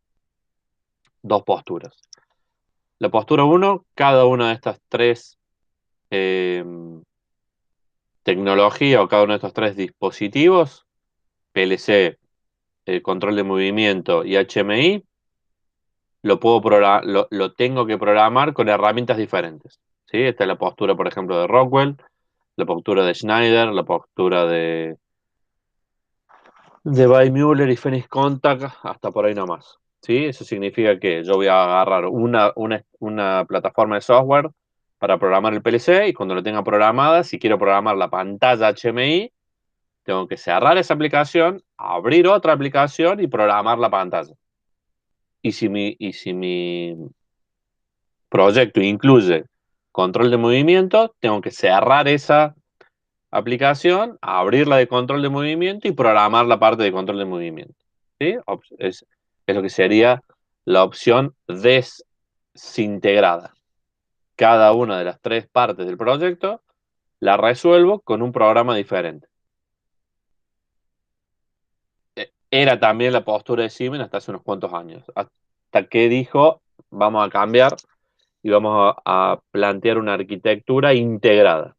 posturas. La postura 1, cada una de estas tres tecnologías o cada uno de estos tres dispositivos, PLC, control de movimiento y HMI, lo tengo que programar con herramientas diferentes. ¿Sí? Esta es la postura, por ejemplo, de Rockwell, la postura de Schneider, la postura de Weissmuller y Phoenix Contact, hasta por ahí nomás. ¿Sí? Eso significa que yo voy a agarrar una plataforma de software para programar el PLC y cuando lo tenga programada, si quiero programar la pantalla HMI, tengo que cerrar esa aplicación, abrir otra aplicación y programar la pantalla. Y si mi proyecto incluye control de movimiento, tengo que cerrar esa aplicación, abrirla de control de movimiento y programar la parte de control de movimiento. ¿Sí? Es lo que sería la opción desintegrada. cada una de las 3 partes del proyecto, la resuelvo con un programa diferente. Era también la postura de Siemens hasta hace unos cuantos años, hasta que dijo, vamos a cambiar y vamos a plantear una arquitectura integrada.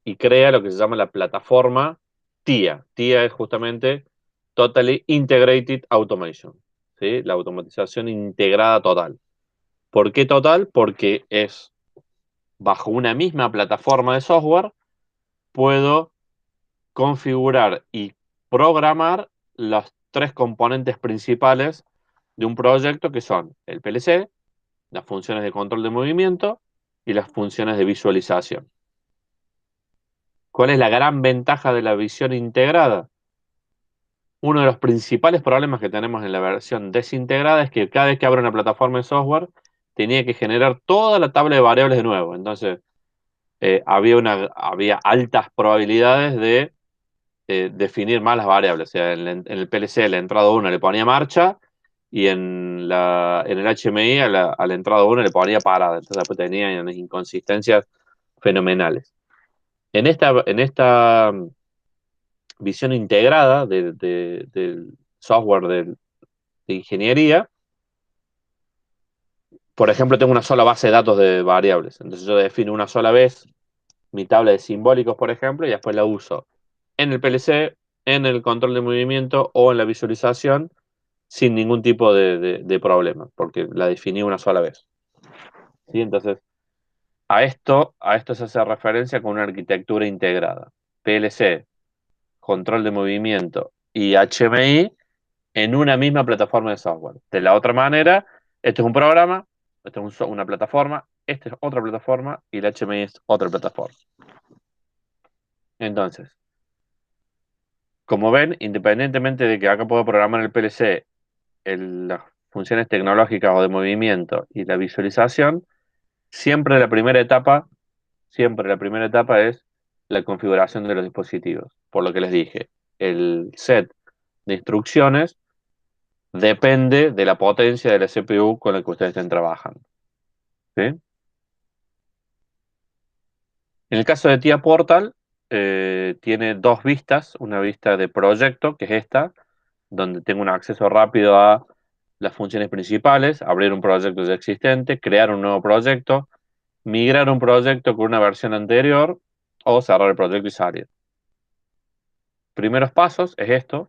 Y crea lo que se llama la plataforma TIA. TIA es justamente Totally Integrated Automation, ¿sí? La automatización integrada total. ¿Por qué total? Porque es bajo una misma plataforma de software, puedo configurar y programar los 3 componentes principales de un proyecto, que son el PLC, las funciones de control de movimiento y las funciones de visualización. ¿Cuál es la gran ventaja de la visión integrada? Uno de los principales problemas que tenemos en la versión desintegrada es que cada vez que abro una plataforma de software tenía que generar toda la tabla de variables de nuevo. Entonces, había altas probabilidades de definir mal las variables. O sea, en el PLC la entrada 1 le ponía marcha y en el HMI a la entrada 1 le ponía parada. Entonces después tenía unas inconsistencias fenomenales. En esta visión integrada del software de ingeniería, por ejemplo, tengo una sola base de datos de variables. Entonces yo defino una sola vez mi tabla de simbólicos, por ejemplo, y después la uso en el PLC, en el control de movimiento o en la visualización sin ningún tipo de problema, porque la definí una sola vez. ¿Sí? Entonces, a esto se hace referencia con una arquitectura integrada. PLC, control de movimiento y HMI en una misma plataforma de software. De la otra manera, este es un programa, este es una plataforma, esta es otra plataforma y el HMI es otra plataforma. Entonces, como ven, independientemente de que acá puedo programar el PLC, las funciones tecnológicas o de movimiento y la visualización, siempre la primera etapa es la configuración de los dispositivos. Por lo que les dije, el set de instrucciones depende de la potencia de la CPU con la que ustedes estén trabajando. ¿Sí? En el caso de TIA Portal, tiene 2 vistas, una vista de proyecto, que es esta, donde tengo un acceso rápido a las funciones principales, abrir un proyecto ya existente, crear un nuevo proyecto, migrar un proyecto con una versión anterior o cerrar el proyecto y salir. Primeros pasos es esto,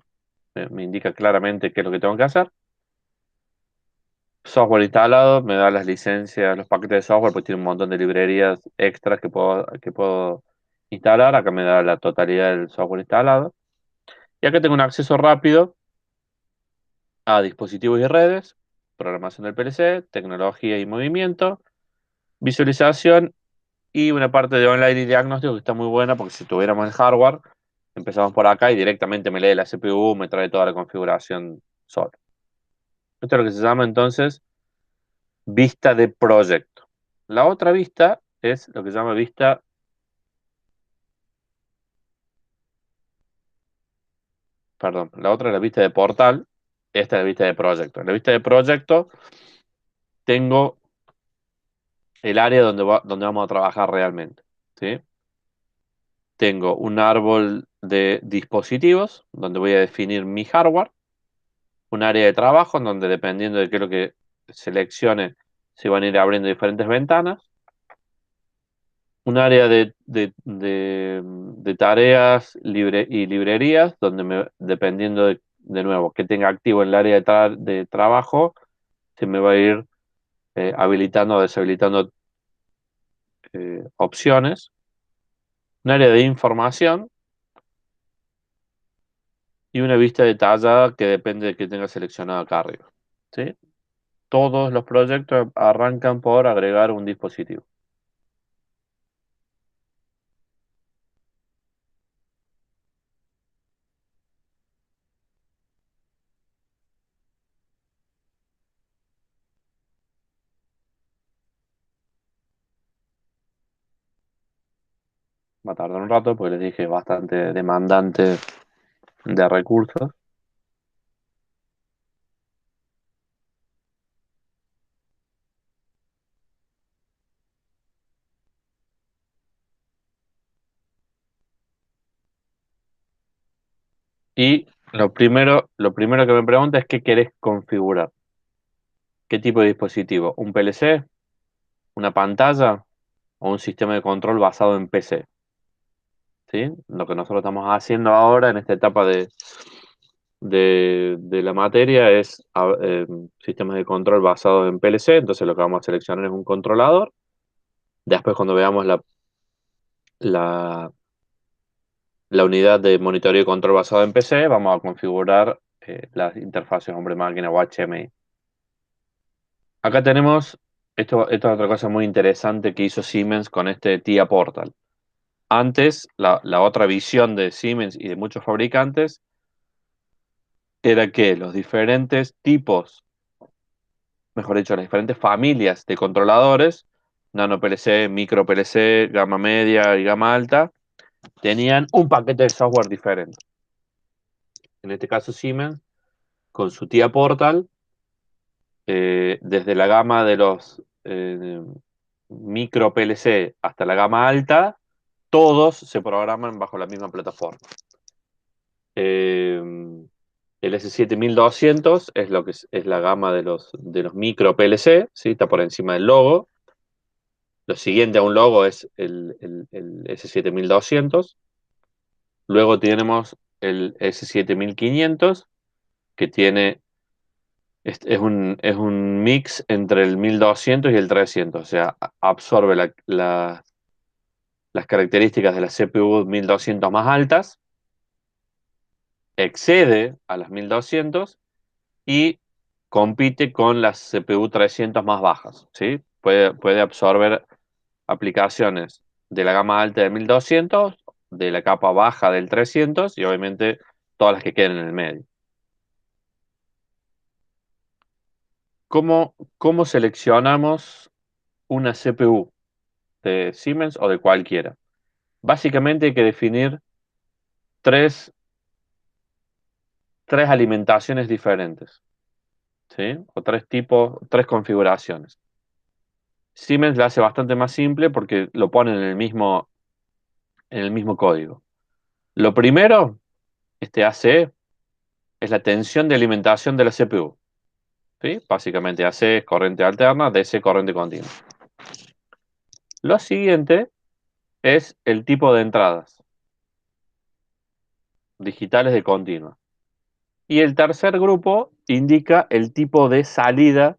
me indica claramente qué es lo que tengo que hacer. Software instalado, me da las licencias, los paquetes de software, pues tiene un montón de librerías extras que puedo instalar. Acá me da la totalidad del software instalado. Y acá tengo un acceso rápido a dispositivos y redes, programación del PLC, tecnología y movimiento, visualización y una parte de online y diagnóstico que está muy buena porque si tuviéramos el hardware, empezamos por acá y directamente me lee la CPU, me trae toda la configuración solo. Esto es lo que se llama entonces vista de proyecto. La otra vista es lo que se llama vista, perdón, la otra es la vista de portal, esta es la vista de proyecto. En la vista de proyecto tengo el área donde vamos a trabajar realmente, ¿sí? Tengo un árbol de dispositivos donde voy a definir mi hardware, un área de trabajo en donde dependiendo de qué es lo que seleccione se van a ir abriendo diferentes ventanas, un área de tareas y librerías donde dependiendo de nuevo que tenga activo en el área de trabajo se me va a ir habilitando o deshabilitando opciones, un área de información y una vista detallada que depende de que tenga seleccionado acá arriba. ¿Sí? Todos los proyectos arrancan por agregar un dispositivo. Va a tardar un rato porque les dije bastante demandante de recursos. Y lo primero que me pregunta es qué querés configurar. ¿Qué tipo de dispositivo? ¿Un PLC? ¿Una pantalla? ¿O un sistema de control basado en PC? ¿Sí? Lo que nosotros estamos haciendo ahora en esta etapa de la materia es sistemas de control basados en PLC. Entonces lo que vamos a seleccionar es un controlador. Después, cuando veamos la, la unidad de monitoreo y control basado en PC, vamos a configurar las interfaces hombre-máquina o HMI. Acá tenemos, esto es otra cosa muy interesante que hizo Siemens con este TIA Portal. Antes, la otra visión de Siemens y de muchos fabricantes era que los diferentes tipos, mejor dicho, las diferentes familias de controladores, nano PLC, micro PLC, gama media y gama alta, tenían un paquete de software diferente. En este caso Siemens, con su TIA Portal, desde la gama de los micro PLC hasta la gama alta, todos se programan bajo la misma plataforma. El S7200 es lo que es la gama de los micro PLC, ¿sí? Está por encima del logo. Lo siguiente a un logo es el S7200. Luego tenemos el S7500, que es un mix entre el 1200 y el 300. O sea, absorbe las características de la CPU 1200 más altas, excede a las 1200 y compite con las CPU 300 más bajas, ¿sí? Puede absorber aplicaciones de la gama alta de 1200, de la capa baja del 300 y obviamente todas las que queden en el medio. ¿Cómo seleccionamos una CPU de Siemens o de cualquiera? Básicamente hay que definir tres alimentaciones diferentes, ¿sí? O tres configuraciones. Siemens la hace bastante más simple porque lo pone en el mismo código. Lo primero, este AC, es la tensión de alimentación de la CPU, ¿sí? Básicamente AC es corriente alterna, DC corriente continua. Lo siguiente es el tipo de entradas digitales de continua. Y el tercer grupo indica el tipo de salida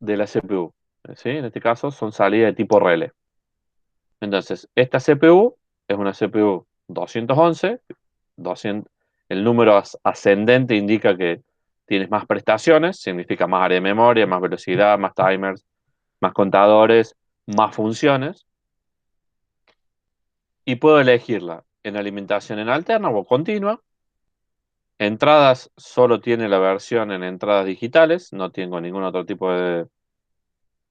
de la CPU, ¿sí? En este caso son salidas de tipo relé. Entonces, esta CPU es una CPU 211. El número ascendente indica que tienes más prestaciones, significa más área de memoria, más velocidad, más timers, más contadores, más funciones. Y puedo elegirla en alimentación en alterna o continua. Entradas solo tiene la versión en entradas digitales, no tengo ningún otro tipo de,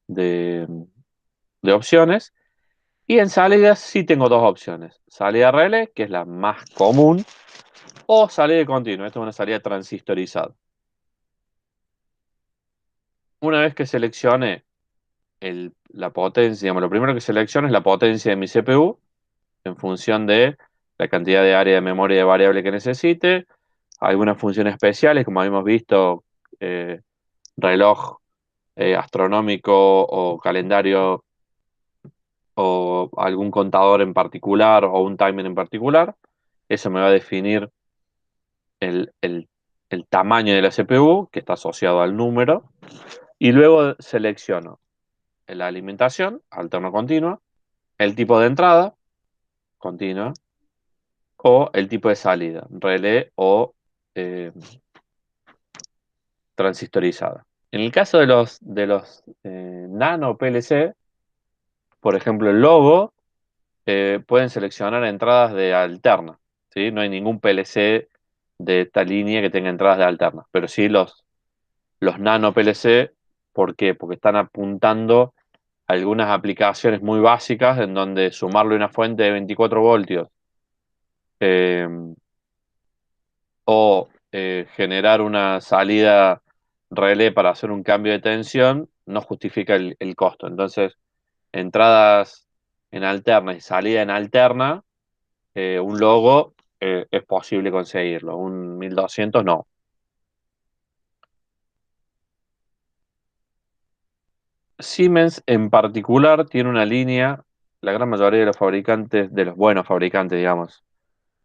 de opciones. Y en salidas sí tengo dos opciones. Salida relé, que es la más común, o salida continua. Esta es una salida transistorizada. Una vez que seleccione la potencia, digamos, lo primero que selecciono es la potencia de mi CPU en función de la cantidad de área de memoria de variable que necesite. Algunas funciones especiales, como habíamos visto, reloj astronómico o calendario o algún contador en particular o un timer en particular. Eso me va a definir el, el- el tamaño de la CPU, que está asociado al número, y luego selecciono la alimentación, alterna continua, el tipo de entrada, continua, o el tipo de salida, relé o eh, transistorizada. En el caso de los nano PLC, por ejemplo, el logo, pueden seleccionar entradas de alterna, ¿sí? No hay ningún PLC de esta línea que tenga entradas de alterna, pero sí los nano PLC. ¿Por qué? Porque están apuntando a algunas aplicaciones muy básicas en donde sumarle una fuente de 24 voltios eh, o generar una salida relé para hacer un cambio de tensión no justifica el costo. Entonces, entradas en alterna y salida en alterna, un logo es posible conseguirlo. Un 1200 no. Siemens en particular tiene una línea, la gran mayoría de los fabricantes, de los buenos fabricantes, digamos,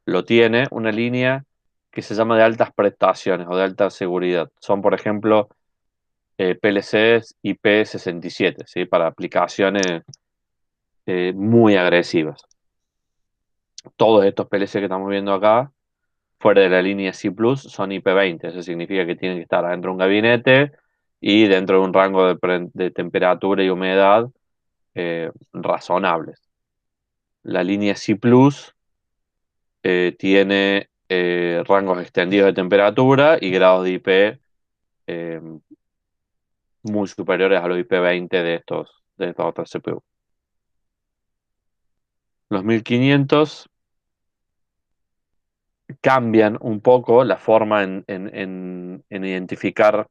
lo tiene, una línea que se llama de altas prestaciones o de alta seguridad. Son, por ejemplo, PLCs IP67, ¿sí? Para aplicaciones muy agresivas. Todos estos PLC que estamos viendo acá, fuera de la línea C+, son IP20. Eso significa que tienen que estar adentro de un gabinete y dentro de un rango de temperatura y humedad razonables. La línea C+, tiene rangos extendidos de temperatura y grados de IP eh, muy superiores a los IP20 de estas otras CPU. Los 1500 cambian un poco la forma en identificar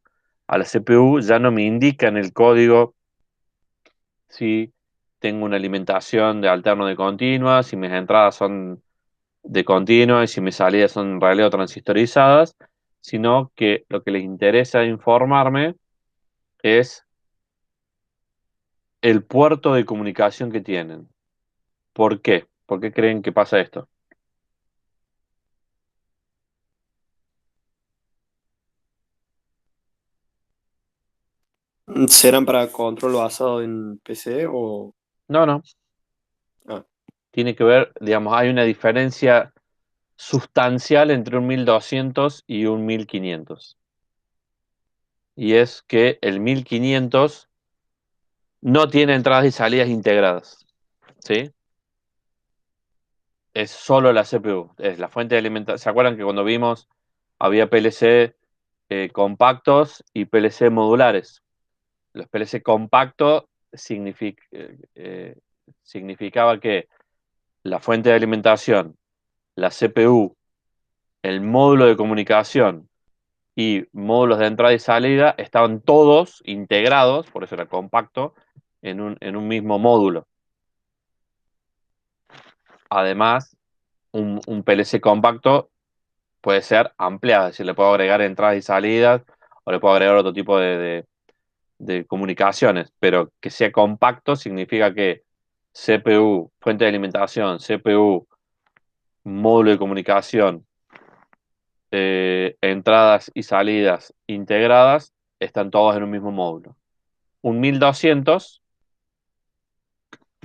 a la CPU. Ya no me indica en el código si tengo una alimentación de alterno de continua, si mis entradas son de continua y si mis salidas son relé o transistorizadas, sino que lo que les interesa informarme es el puerto de comunicación que tienen. ¿Por qué? ¿Por qué creen que pasa esto? ¿Serán para control basado en PC o...? No, no. Ah, Tiene que ver, digamos, hay una diferencia sustancial entre un 1200 y un 1500. Y es que el 1500 no tiene entradas y salidas integradas. ¿Sí? Es solo la CPU, es la fuente de alimentación. ¿Se acuerdan que cuando vimos había PLC compactos y PLC modulares? Los PLC compactos significaba que la fuente de alimentación, la CPU, el módulo de comunicación y módulos de entrada y salida estaban todos integrados, por eso era compacto, en un mismo módulo. Además, un PLC compacto puede ser ampliado, es decir, le puedo agregar entradas y salidas o le puedo agregar otro tipo de comunicaciones, pero que sea compacto significa que CPU, fuente de alimentación, CPU, módulo de comunicación, entradas y salidas integradas, están todos en un mismo módulo. Un 1200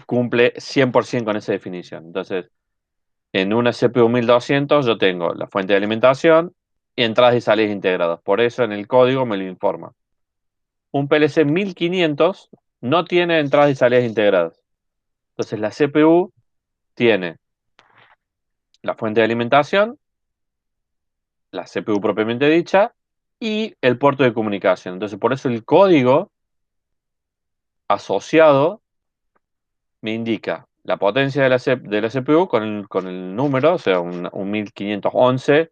cumple 100% con esa definición. Entonces, en una CPU 1200 yo tengo la fuente de alimentación y entradas y salidas integradas. Por eso en el código me lo informa. Un PLC 1500 no tiene entradas y salidas integradas. Entonces la CPU tiene la fuente de alimentación, la CPU propiamente dicha, y el puerto de comunicación. Entonces por eso el código asociado me indica la potencia de la CPU con el número, o sea, un 1511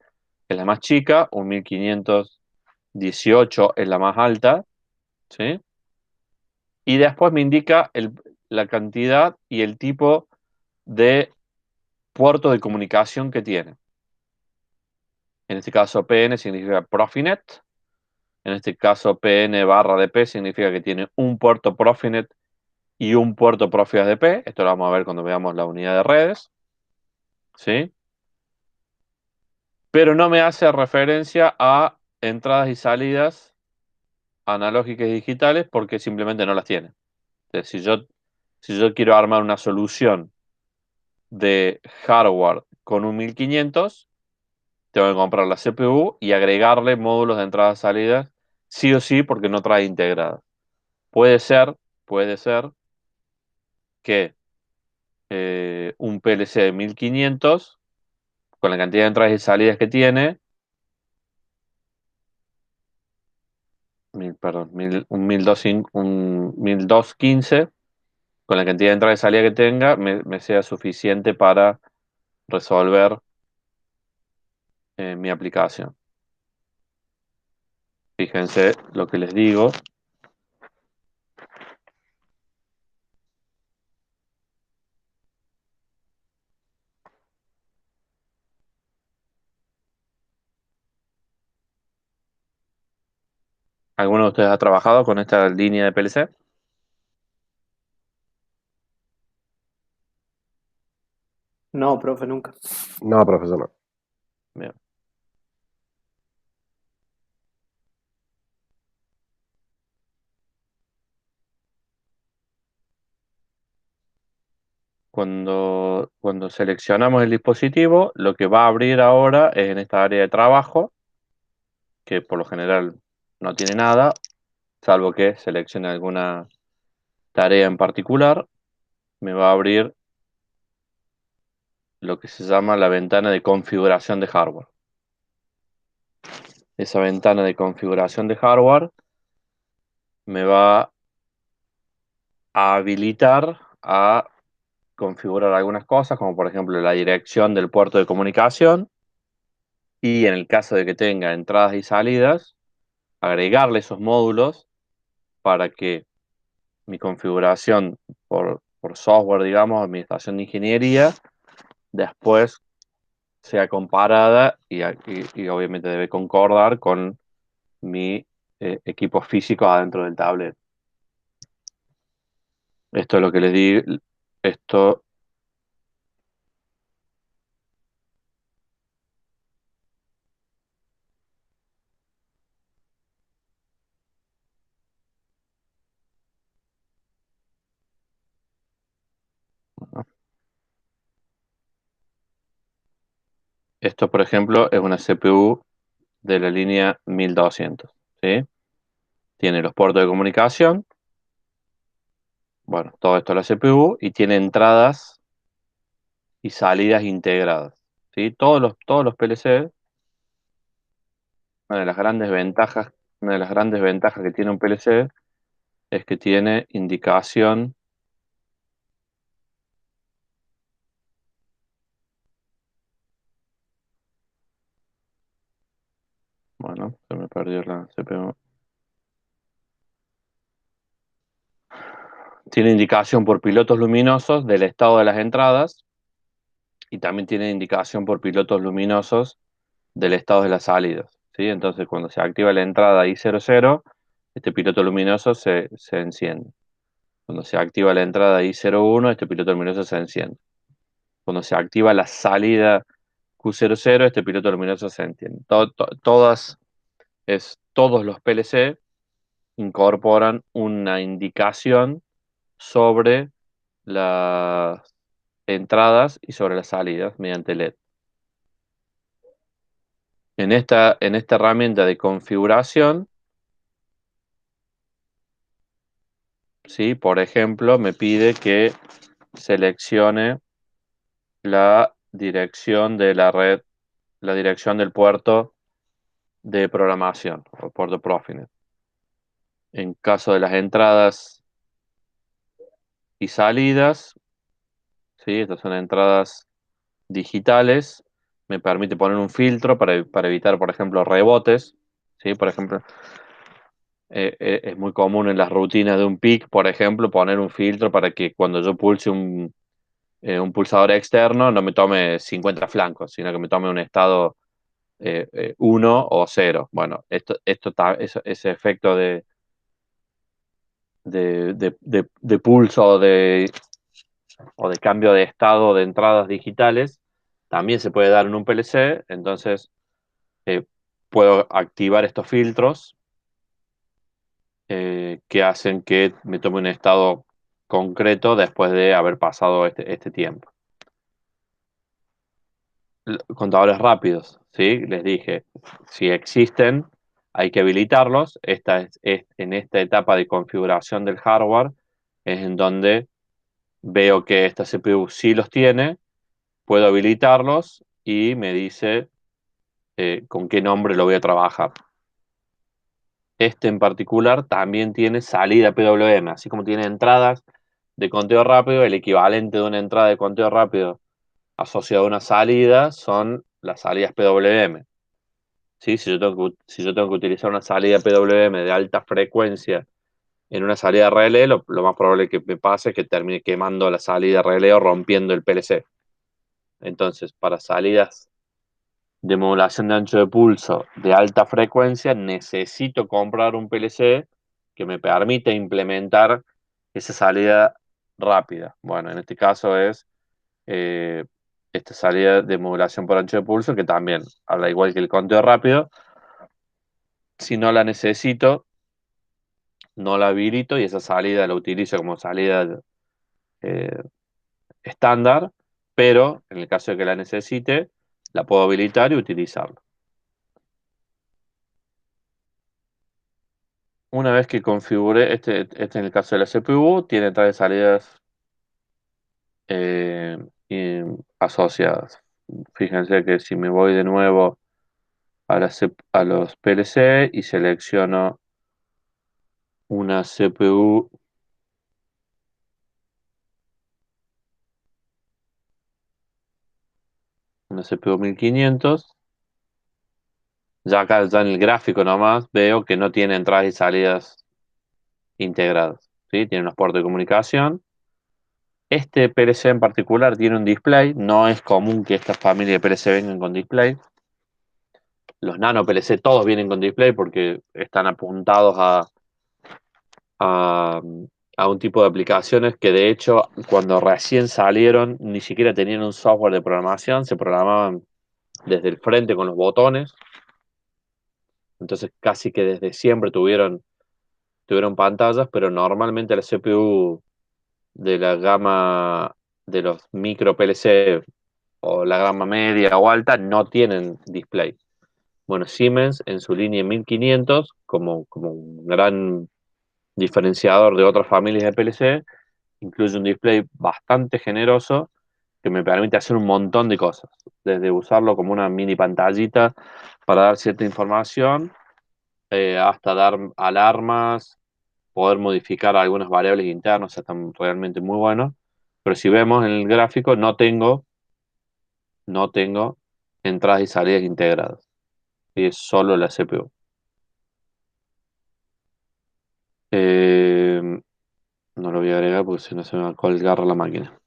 es la más chica, un 1518 es la más alta, ¿sí? Y después me indica la cantidad y el tipo de puerto de comunicación que tiene. En este caso PN significa Profinet, en este caso PN/DP significa que tiene un puerto Profinet y un puerto Profibus-DP. Esto lo vamos a ver cuando veamos la unidad de redes, ¿sí? Pero no me hace referencia a entradas y salidas analógicas y digitales porque simplemente no las tiene. Entonces, si yo quiero armar una solución de hardware con un 1500, tengo que comprar la CPU y agregarle módulos de entradas y salidas, sí o sí, porque no trae integradas. Puede ser que un PLC de 1500, con la cantidad de entradas y salidas que tiene, perdón, un 1215, con la cantidad de entrada y salida que tenga, me sea suficiente para resolver mi aplicación. Fíjense lo que les digo. ¿Alguno de ustedes ha trabajado con esta línea de PLC? No, profe, nunca. No, profesor, no. Bien. Cuando seleccionamos el dispositivo, lo que va a abrir ahora es en esta área de trabajo, que por lo general no tiene nada, salvo que seleccione alguna tarea en particular, me va a abrir lo que se llama la ventana de configuración de hardware. Esa ventana de configuración de hardware me va a habilitar a configurar algunas cosas, como por ejemplo la dirección del puerto de comunicación, y en el caso de que tenga entradas y salidas, agregarle esos módulos para que mi configuración por software, digamos, administración de ingeniería, después sea comparada y obviamente debe concordar con mi equipo físico adentro del tablet. Esto es lo que les di. Esto Esto, por ejemplo, es una CPU de la línea 1200, ¿sí? Tiene los puertos de comunicación, bueno, todo esto es la CPU, y tiene entradas y salidas integradas, ¿sí? Todos los PLC, una de las grandes ventajas, una de las grandes ventajas que tiene un PLC es que tiene indicación. Bueno, se me perdió la CPU. Tiene indicación por pilotos luminosos del estado de las entradas y también tiene indicación por pilotos luminosos del estado de las salidas, ¿sí? Entonces, cuando se activa la entrada I00, este piloto luminoso se enciende. Cuando se activa la entrada I01, este piloto luminoso se enciende. Cuando se activa la salida Q00, este piloto luminoso se enciende. Todos los PLC incorporan una indicación sobre las entradas y sobre las salidas mediante LED. En esta herramienta de configuración, ¿sí? Por ejemplo, me pide que seleccione la dirección de la red, la dirección del puerto de programación, o puerto Profinet. En caso de las entradas y salidas, ¿sí? Estas son entradas digitales, me permite poner un filtro para evitar, por ejemplo, rebotes, ¿sí? Por ejemplo, es muy común en las rutinas de un PIC, por ejemplo, poner un filtro para que cuando yo pulse un pulsador externo no me tome 50 flancos, sino que me tome un estado 1 o 0. Bueno, ese efecto de pulso o de cambio de estado de entradas digitales también se puede dar en un PLC, entonces eh, puedo activar estos filtros que hacen que me tome un estado concreto después de haber pasado este tiempo. Contadores rápidos, ¿sí? Les dije, si existen, hay que habilitarlos. En esta etapa de configuración del hardware es en donde veo que esta CPU sí los tiene, puedo habilitarlos y me dice con qué nombre lo voy a trabajar. Este en particular también tiene salida PWM, así como tiene entradas de conteo rápido, el equivalente de una entrada de conteo rápido asociado a una salida son las salidas PWM. ¿Sí? Si yo tengo que utilizar una salida PWM de alta frecuencia en una salida relé, lo más probable que me pase es que termine quemando la salida relé o rompiendo el PLC. Entonces, para salidas de modulación de ancho de pulso de alta frecuencia, necesito comprar un PLC que me permita implementar esa salida rápida. Bueno, en este caso es eh, esta salida de modulación por ancho de pulso, que también, al igual que el conteo rápido, si no la necesito, no la habilito y esa salida la utilizo como salida eh, estándar, pero en el caso de que la necesite, la puedo habilitar y utilizarla. Una vez que configure, este en el caso de la CPU, tiene tres salidas eh, asociadas. Fíjense que si me voy de nuevo a los PLC y selecciono una CPU, una CPU 1500, ya acá ya en el gráfico nomás veo que no tiene entradas y salidas integradas, ¿sí? Tiene unos puertos de comunicación. Este PLC en particular tiene un display, no es común que esta familia de PLC vengan con display. Los nano PLC todos vienen con display porque están apuntados a, a un tipo de aplicaciones que de hecho cuando recién salieron ni siquiera tenían un software de programación, se programaban desde el frente con los botones. Entonces casi que desde siempre tuvieron pantallas, pero normalmente la CPU de la gama de los micro PLC o la gama media o alta no tienen display. Bueno, Siemens en su línea 1500, como un gran diferenciador de otras familias de PLC, incluye un display bastante generoso que me permite hacer un montón de cosas, desde usarlo como una mini pantallita para dar cierta información, hasta dar alarmas, poder modificar algunas variables internas, están realmente muy buenos. Pero si vemos en el gráfico, no tengo entradas y salidas integradas. Y es solo la CPU. Eh, no lo voy a agregar porque si no se me va a colgar la máquina.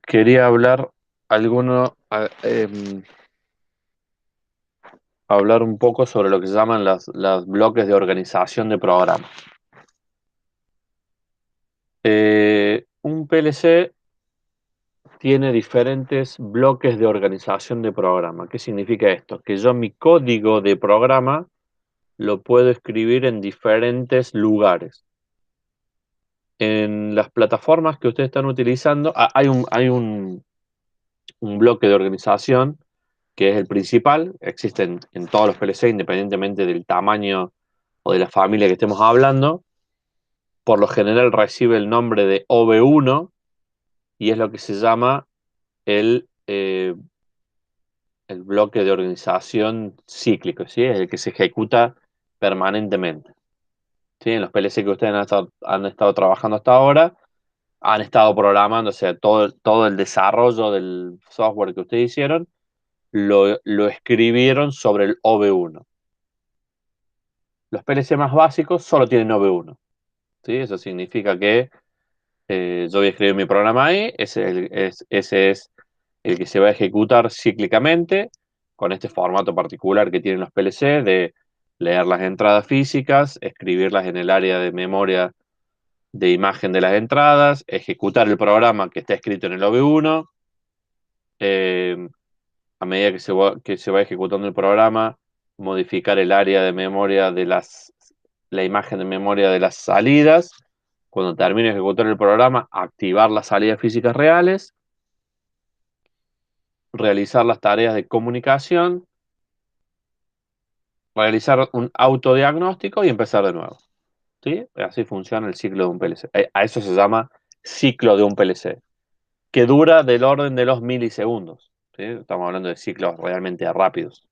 Quería hablar un poco sobre lo que se llaman las bloques de organización de programa. Un PLC tiene diferentes bloques de organización de programa. ¿Qué significa esto? Que yo mi código de programa lo puedo escribir en diferentes lugares. En las plataformas que ustedes están utilizando, hay un bloque de organización que es el principal. Existen en todos los PLC, independientemente del tamaño o de la familia que estemos hablando. Por lo general recibe el nombre de OV1 y es lo que se llama el bloque de organización cíclico, ¿sí? Es el que se ejecuta permanentemente. ¿Sí? En los PLC que ustedes han estado trabajando hasta ahora, han estado programando, o sea, todo el desarrollo del software que ustedes hicieron, lo escribieron sobre el OV1. Los PLC más básicos solo tienen OV1. ¿Sí? Eso significa que yo voy a escribir mi programa ahí, ese es el que se va a ejecutar cíclicamente, con este formato particular que tienen los PLC de leer las entradas físicas, escribirlas en el área de memoria de imagen de las entradas, ejecutar el programa que está escrito en el OV1. A medida que se va ejecutando el programa, modificar el área de memoria la imagen de memoria de las salidas. Cuando termine de ejecutar el programa, activar las salidas físicas reales, realizar las tareas de comunicación, realizar un autodiagnóstico y empezar de nuevo. ¿Sí? Así funciona el ciclo de un PLC. A eso se llama ciclo de un PLC, que dura del orden de los milisegundos. ¿Sí? Estamos hablando de ciclos realmente rápidos.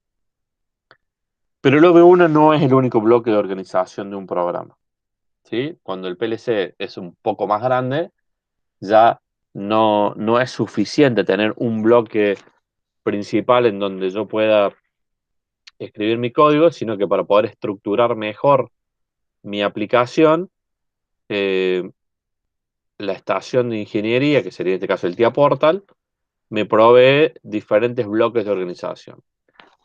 Pero el OV1 no es el único bloque de organización de un programa. ¿Sí? Cuando el PLC es un poco más grande, ya no es suficiente tener un bloque principal en donde yo pueda escribir mi código, sino que para poder estructurar mejor mi aplicación, eh, la estación de ingeniería, que sería en este caso el TIA Portal, me provee diferentes bloques de organización.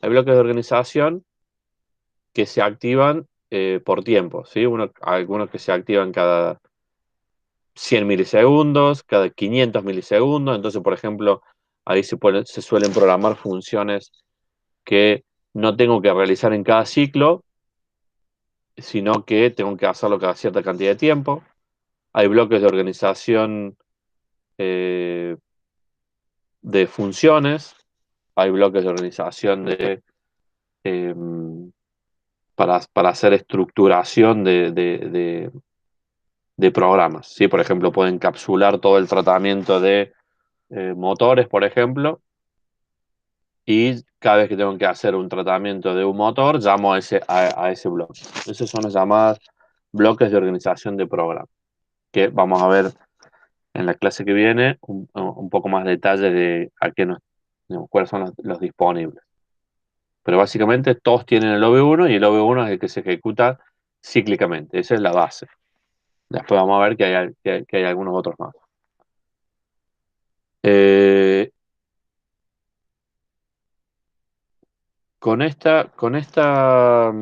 Hay bloques de organización que se activan por tiempo, ¿sí? Algunos que se activan cada 100 milisegundos, cada 500 milisegundos. Entonces, por ejemplo, ahí se suelen programar funciones que no tengo que realizar en cada ciclo, sino que tengo que hacerlo cada cierta cantidad de tiempo. Hay bloques de organización de funciones, hay bloques de organización eh, para hacer estructuración de programas, ¿sí? Por ejemplo, puedo encapsular todo el tratamiento de motores, por ejemplo, y cada vez que tengo que hacer un tratamiento de un motor, llamo a ese bloque. Esos son los llamados bloques de organización de programa, que vamos a ver en la clase que viene un poco más detalle de digamos, cuáles son los disponibles. Pero básicamente todos tienen el OV1 y el OV1 es el que se ejecuta cíclicamente. Esa es la base. Después vamos a ver que hay algunos otros más. Eh, con esta, con esta,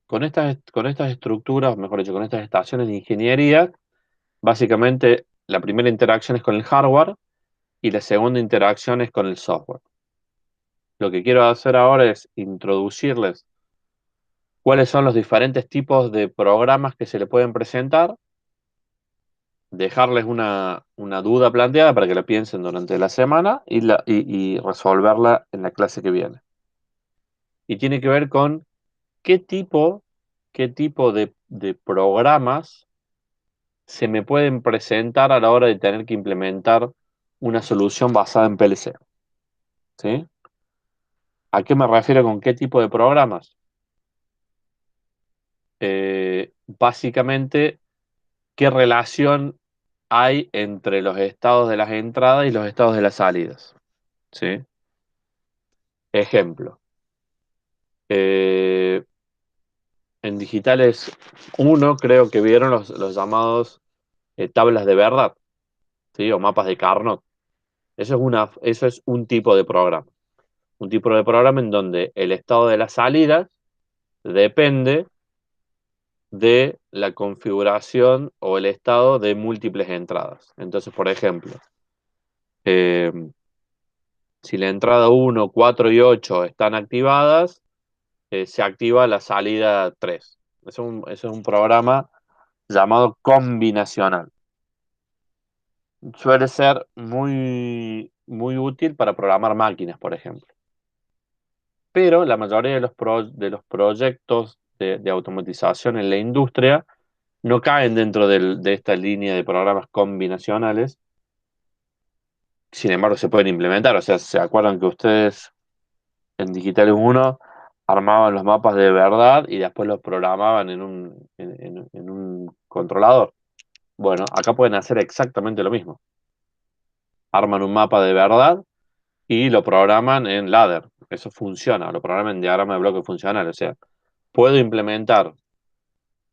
con estas estructuras, mejor dicho, con estas estaciones de ingeniería, básicamente la primera interacción es con el hardware y la segunda interacción es con el software. Lo que quiero hacer ahora es introducirles cuáles son los diferentes tipos de programas que se le pueden presentar, dejarles una duda planteada para que la piensen durante la semana y resolverla en la clase que viene. Y tiene que ver con qué tipo de programas se me pueden presentar a la hora de tener que implementar una solución basada en PLC. ¿Sí? ¿A qué me refiero con qué tipo de programas? Básicamente, ¿qué relación hay entre los estados de las entradas y los estados de las salidas? ¿Sí? Ejemplo. En Digitales 1 creo que vieron los llamados tablas de verdad, ¿sí? O mapas de Carnot. Eso es un tipo de programa. Un tipo de programa en donde el estado de las salidas depende de la configuración o el estado de múltiples entradas. Entonces, por ejemplo, eh, si la entrada 1, 4 y 8 están activadas, se activa la salida 3. Es un programa llamado combinacional. Suele ser muy, muy útil para programar máquinas, por ejemplo. Pero la mayoría de los proyectos de automatización en la industria no caen dentro de esta línea de programas combinacionales. Sin embargo, se pueden implementar. O sea, ¿se acuerdan que ustedes en Digitales 1 armaban los mapas de verdad y después los programaban en un controlador? Bueno, acá pueden hacer exactamente lo mismo. Arman un mapa de verdad y lo programan en ladder. Eso funciona, lo programan en diagrama de bloque funcional. O sea, ¿puedo implementar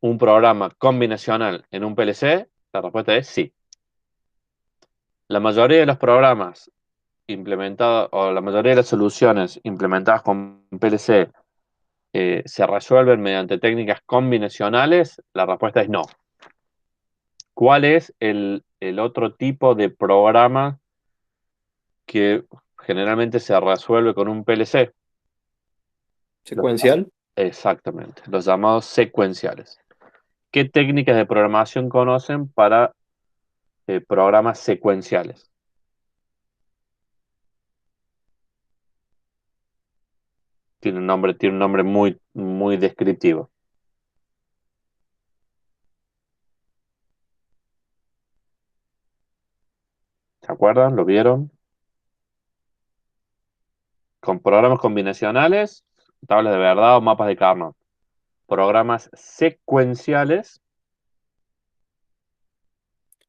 un programa combinacional en un PLC? La respuesta es sí. La mayoría de los programas implementados, o la mayoría de las soluciones implementadas con PLC, se resuelven mediante técnicas combinacionales. La respuesta es no. ¿Cuál es el otro tipo de programa que generalmente se resuelve con un PLC? ¿Secuencial? Exactamente, los llamados secuenciales. ¿Qué técnicas de programación conocen para programas secuenciales? Tiene un nombre muy, muy descriptivo. ¿Se acuerdan? ¿Lo vieron? Con programas combinacionales, tablas de verdad o mapas de Carnot. Programas secuenciales.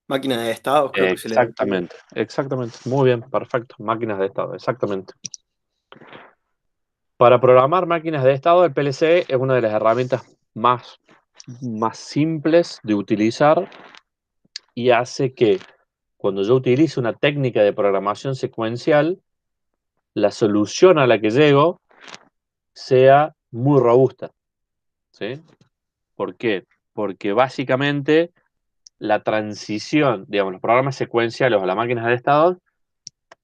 Máquina de estados, creo que se le llama. Exactamente. Muy bien, perfecto. Máquinas de estado, exactamente. Para programar máquinas de estado, el PLC es una de las herramientas más simples de utilizar y hace que cuando yo utilizo una técnica de programación secuencial, la solución a la que llego sea muy robusta, ¿sí? ¿Por qué? Porque básicamente la transición, digamos, los programas secuenciales o las máquinas de estados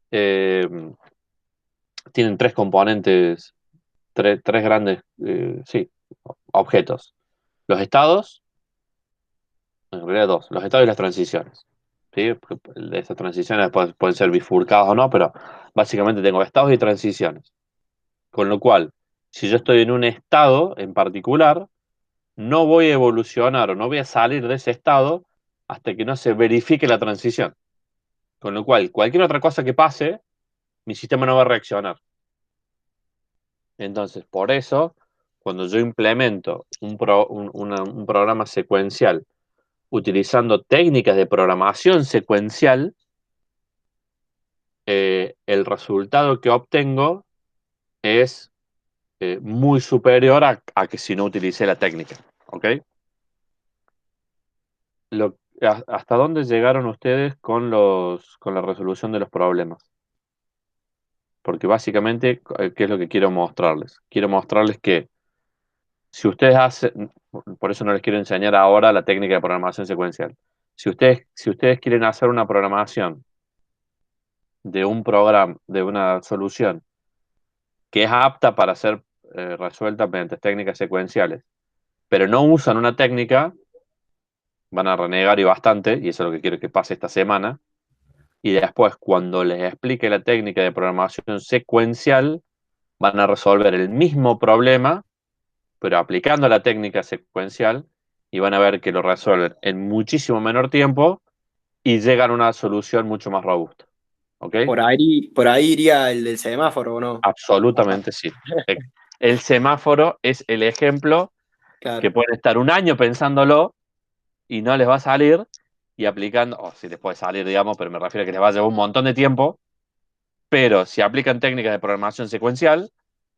eh, tienen tres componentes, tres grandes, sí, objetos. Los estados, en realidad dos, los estados y las transiciones. ¿Sí? Estas transiciones pueden ser bifurcadas o no, pero básicamente tengo estados y transiciones. Con lo cual, si yo estoy en un estado en particular, no voy a evolucionar o no voy a salir de ese estado hasta que no se verifique la transición. Con lo cual, cualquier otra cosa que pase, mi sistema no va a reaccionar. Entonces, por eso, cuando yo implemento un programa secuencial utilizando técnicas de programación secuencial, el resultado que obtengo es muy superior a que si no utilicé la técnica. ¿Ok? ¿Hasta dónde llegaron ustedes con la resolución de los problemas? Porque básicamente, ¿qué es lo que quiero mostrarles? Quiero mostrarles que si ustedes hacen, por eso no les quiero enseñar ahora la técnica de programación secuencial. Si ustedes quieren hacer una programación de un programa, de una solución que es apta para ser resuelta mediante técnicas secuenciales, pero no usan una técnica, van a renegar y bastante, y eso es lo que quiero que pase esta semana. Y después, cuando les explique la técnica de programación secuencial, van a resolver el mismo problema, pero aplicando la técnica secuencial, y van a ver que lo resuelven en muchísimo menor tiempo y llegan a una solución mucho más robusta. ¿Ok? Por ahí iría el del semáforo, ¿o no? Absolutamente sí. El semáforo es el ejemplo que Claro. pueden estar un año pensándolo y no les va a salir, y aplicando, o sí les puede salir, digamos, pero me refiero a que les va a llevar un montón de tiempo, pero si aplican técnicas de programación secuencial,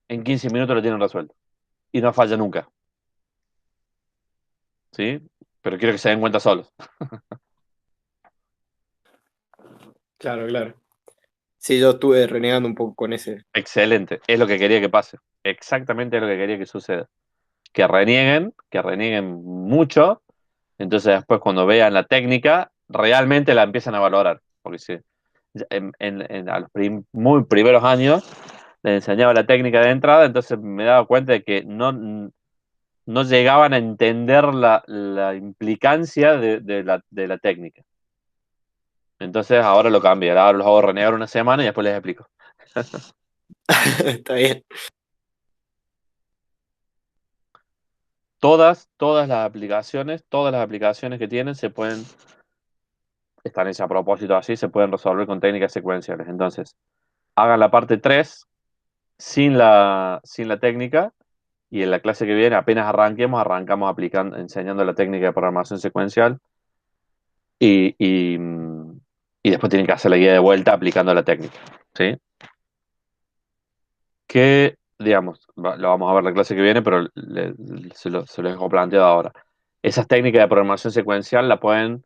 en 15 minutos lo tienen resuelto. Y no falla nunca. ¿Sí? Pero quiero que se den cuenta solos. Claro, claro. Sí, yo estuve renegando un poco con ese. Excelente. Es lo que quería que pase. Exactamente es lo que quería que suceda. Que renieguen mucho. Entonces después cuando vean la técnica, realmente la empiezan a valorar. Porque si a los muy primeros años les enseñaba la técnica de entrada, entonces me daba cuenta de que no llegaban a entender la implicancia de la técnica. Entonces ahora lo cambio, ahora los hago renegar una semana y después les explico. Está bien. Todas las aplicaciones que tienen están hechas a propósito así, se pueden resolver con técnicas secuenciales. Entonces, hagan la parte 3 sin la técnica, y en la clase que viene, apenas arrancamos enseñando la técnica de programación secuencial, y después tienen que hacer la guía de vuelta aplicando la técnica. ¿Sí? Que, digamos, lo vamos a ver la clase que viene, pero se lo dejo planteado ahora. Esas técnicas de programación secuencial la pueden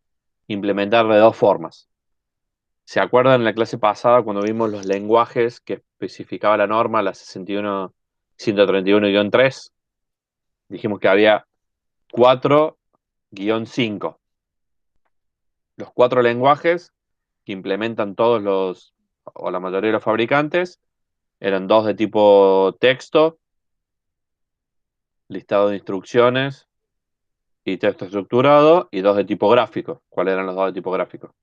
implementar de dos formas. ¿Se acuerdan en la clase pasada cuando vimos los lenguajes que especificaba la norma, la 131 Dijimos que había 4-5. Los 4 lenguajes que implementan o la mayoría de los fabricantes, eran 2 de tipo texto, listado de instrucciones y texto estructurado, y 2 de tipo gráfico. ¿Cuáles eran los 2 de tipo gráfico?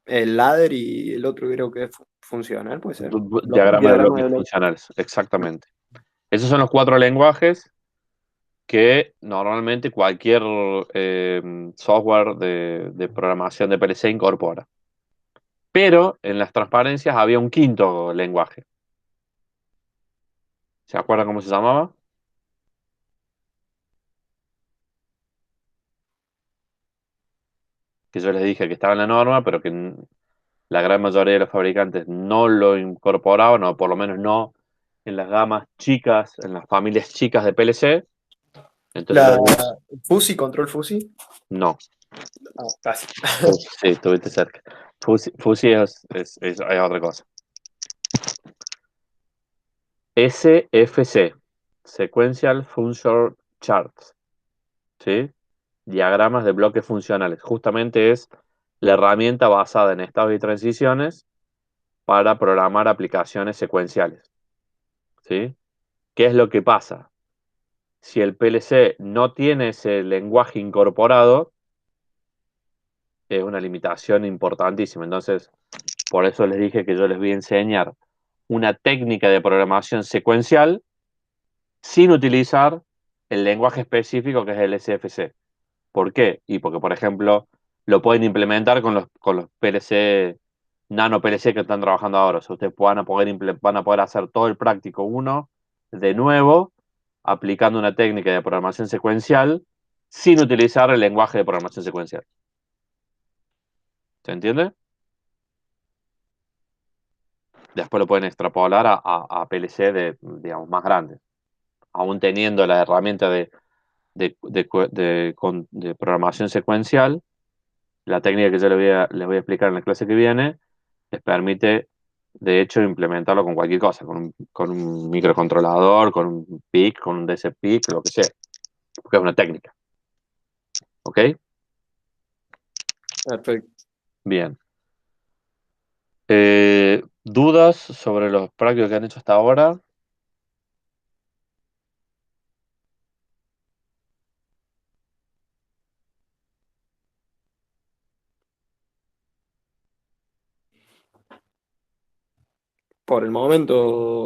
El ladder y el otro creo que es funcional, puede ser. Diagrama de Diagrama de bloques bloques. funcionales, exactamente. Esos son los 4 lenguajes que normalmente cualquier software de programación de PLC incorpora. Pero en las transparencias había un quinto lenguaje. ¿Se acuerdan cómo se llamaba? Que yo les dije que estaba en la norma, pero que la gran mayoría de los fabricantes no lo incorporaban, o por lo menos no en las gamas chicas, en las familias chicas de PLC. Entonces La yo les dije, Fusi, control Fusi. no. Casi. Sí, estuviste cerca. Fuzzy es otra cosa. SFC, Sequential Function Charts, ¿sí? Diagramas de bloques funcionales. Justamente es la herramienta basada en estados y transiciones para programar aplicaciones secuenciales, ¿sí? ¿Qué es lo que pasa? Si el PLC no tiene ese lenguaje incorporado, es una limitación importantísima. Entonces, por eso les dije que yo les voy a enseñar una técnica de programación secuencial sin utilizar el lenguaje específico que es el SFC. ¿Por qué? Y porque, por ejemplo, lo pueden implementar con los PLC, nano PLC que están trabajando ahora. O sea, ustedes van a poder hacer todo el práctico uno de nuevo, aplicando una técnica de programación secuencial sin utilizar el lenguaje de programación secuencial. ¿Se entiende? Después lo pueden extrapolar a PLC digamos, más grandes. Aún teniendo la herramienta de programación secuencial, la técnica que yo les voy a explicar en la clase que viene, les permite, de hecho, implementarlo con cualquier cosa, con un microcontrolador, con un PIC, con un DSPIC, lo que sea, porque es una técnica. ¿Ok? Perfecto. Bien. ¿Dudas sobre los prácticos que han hecho hasta ahora? Por el momento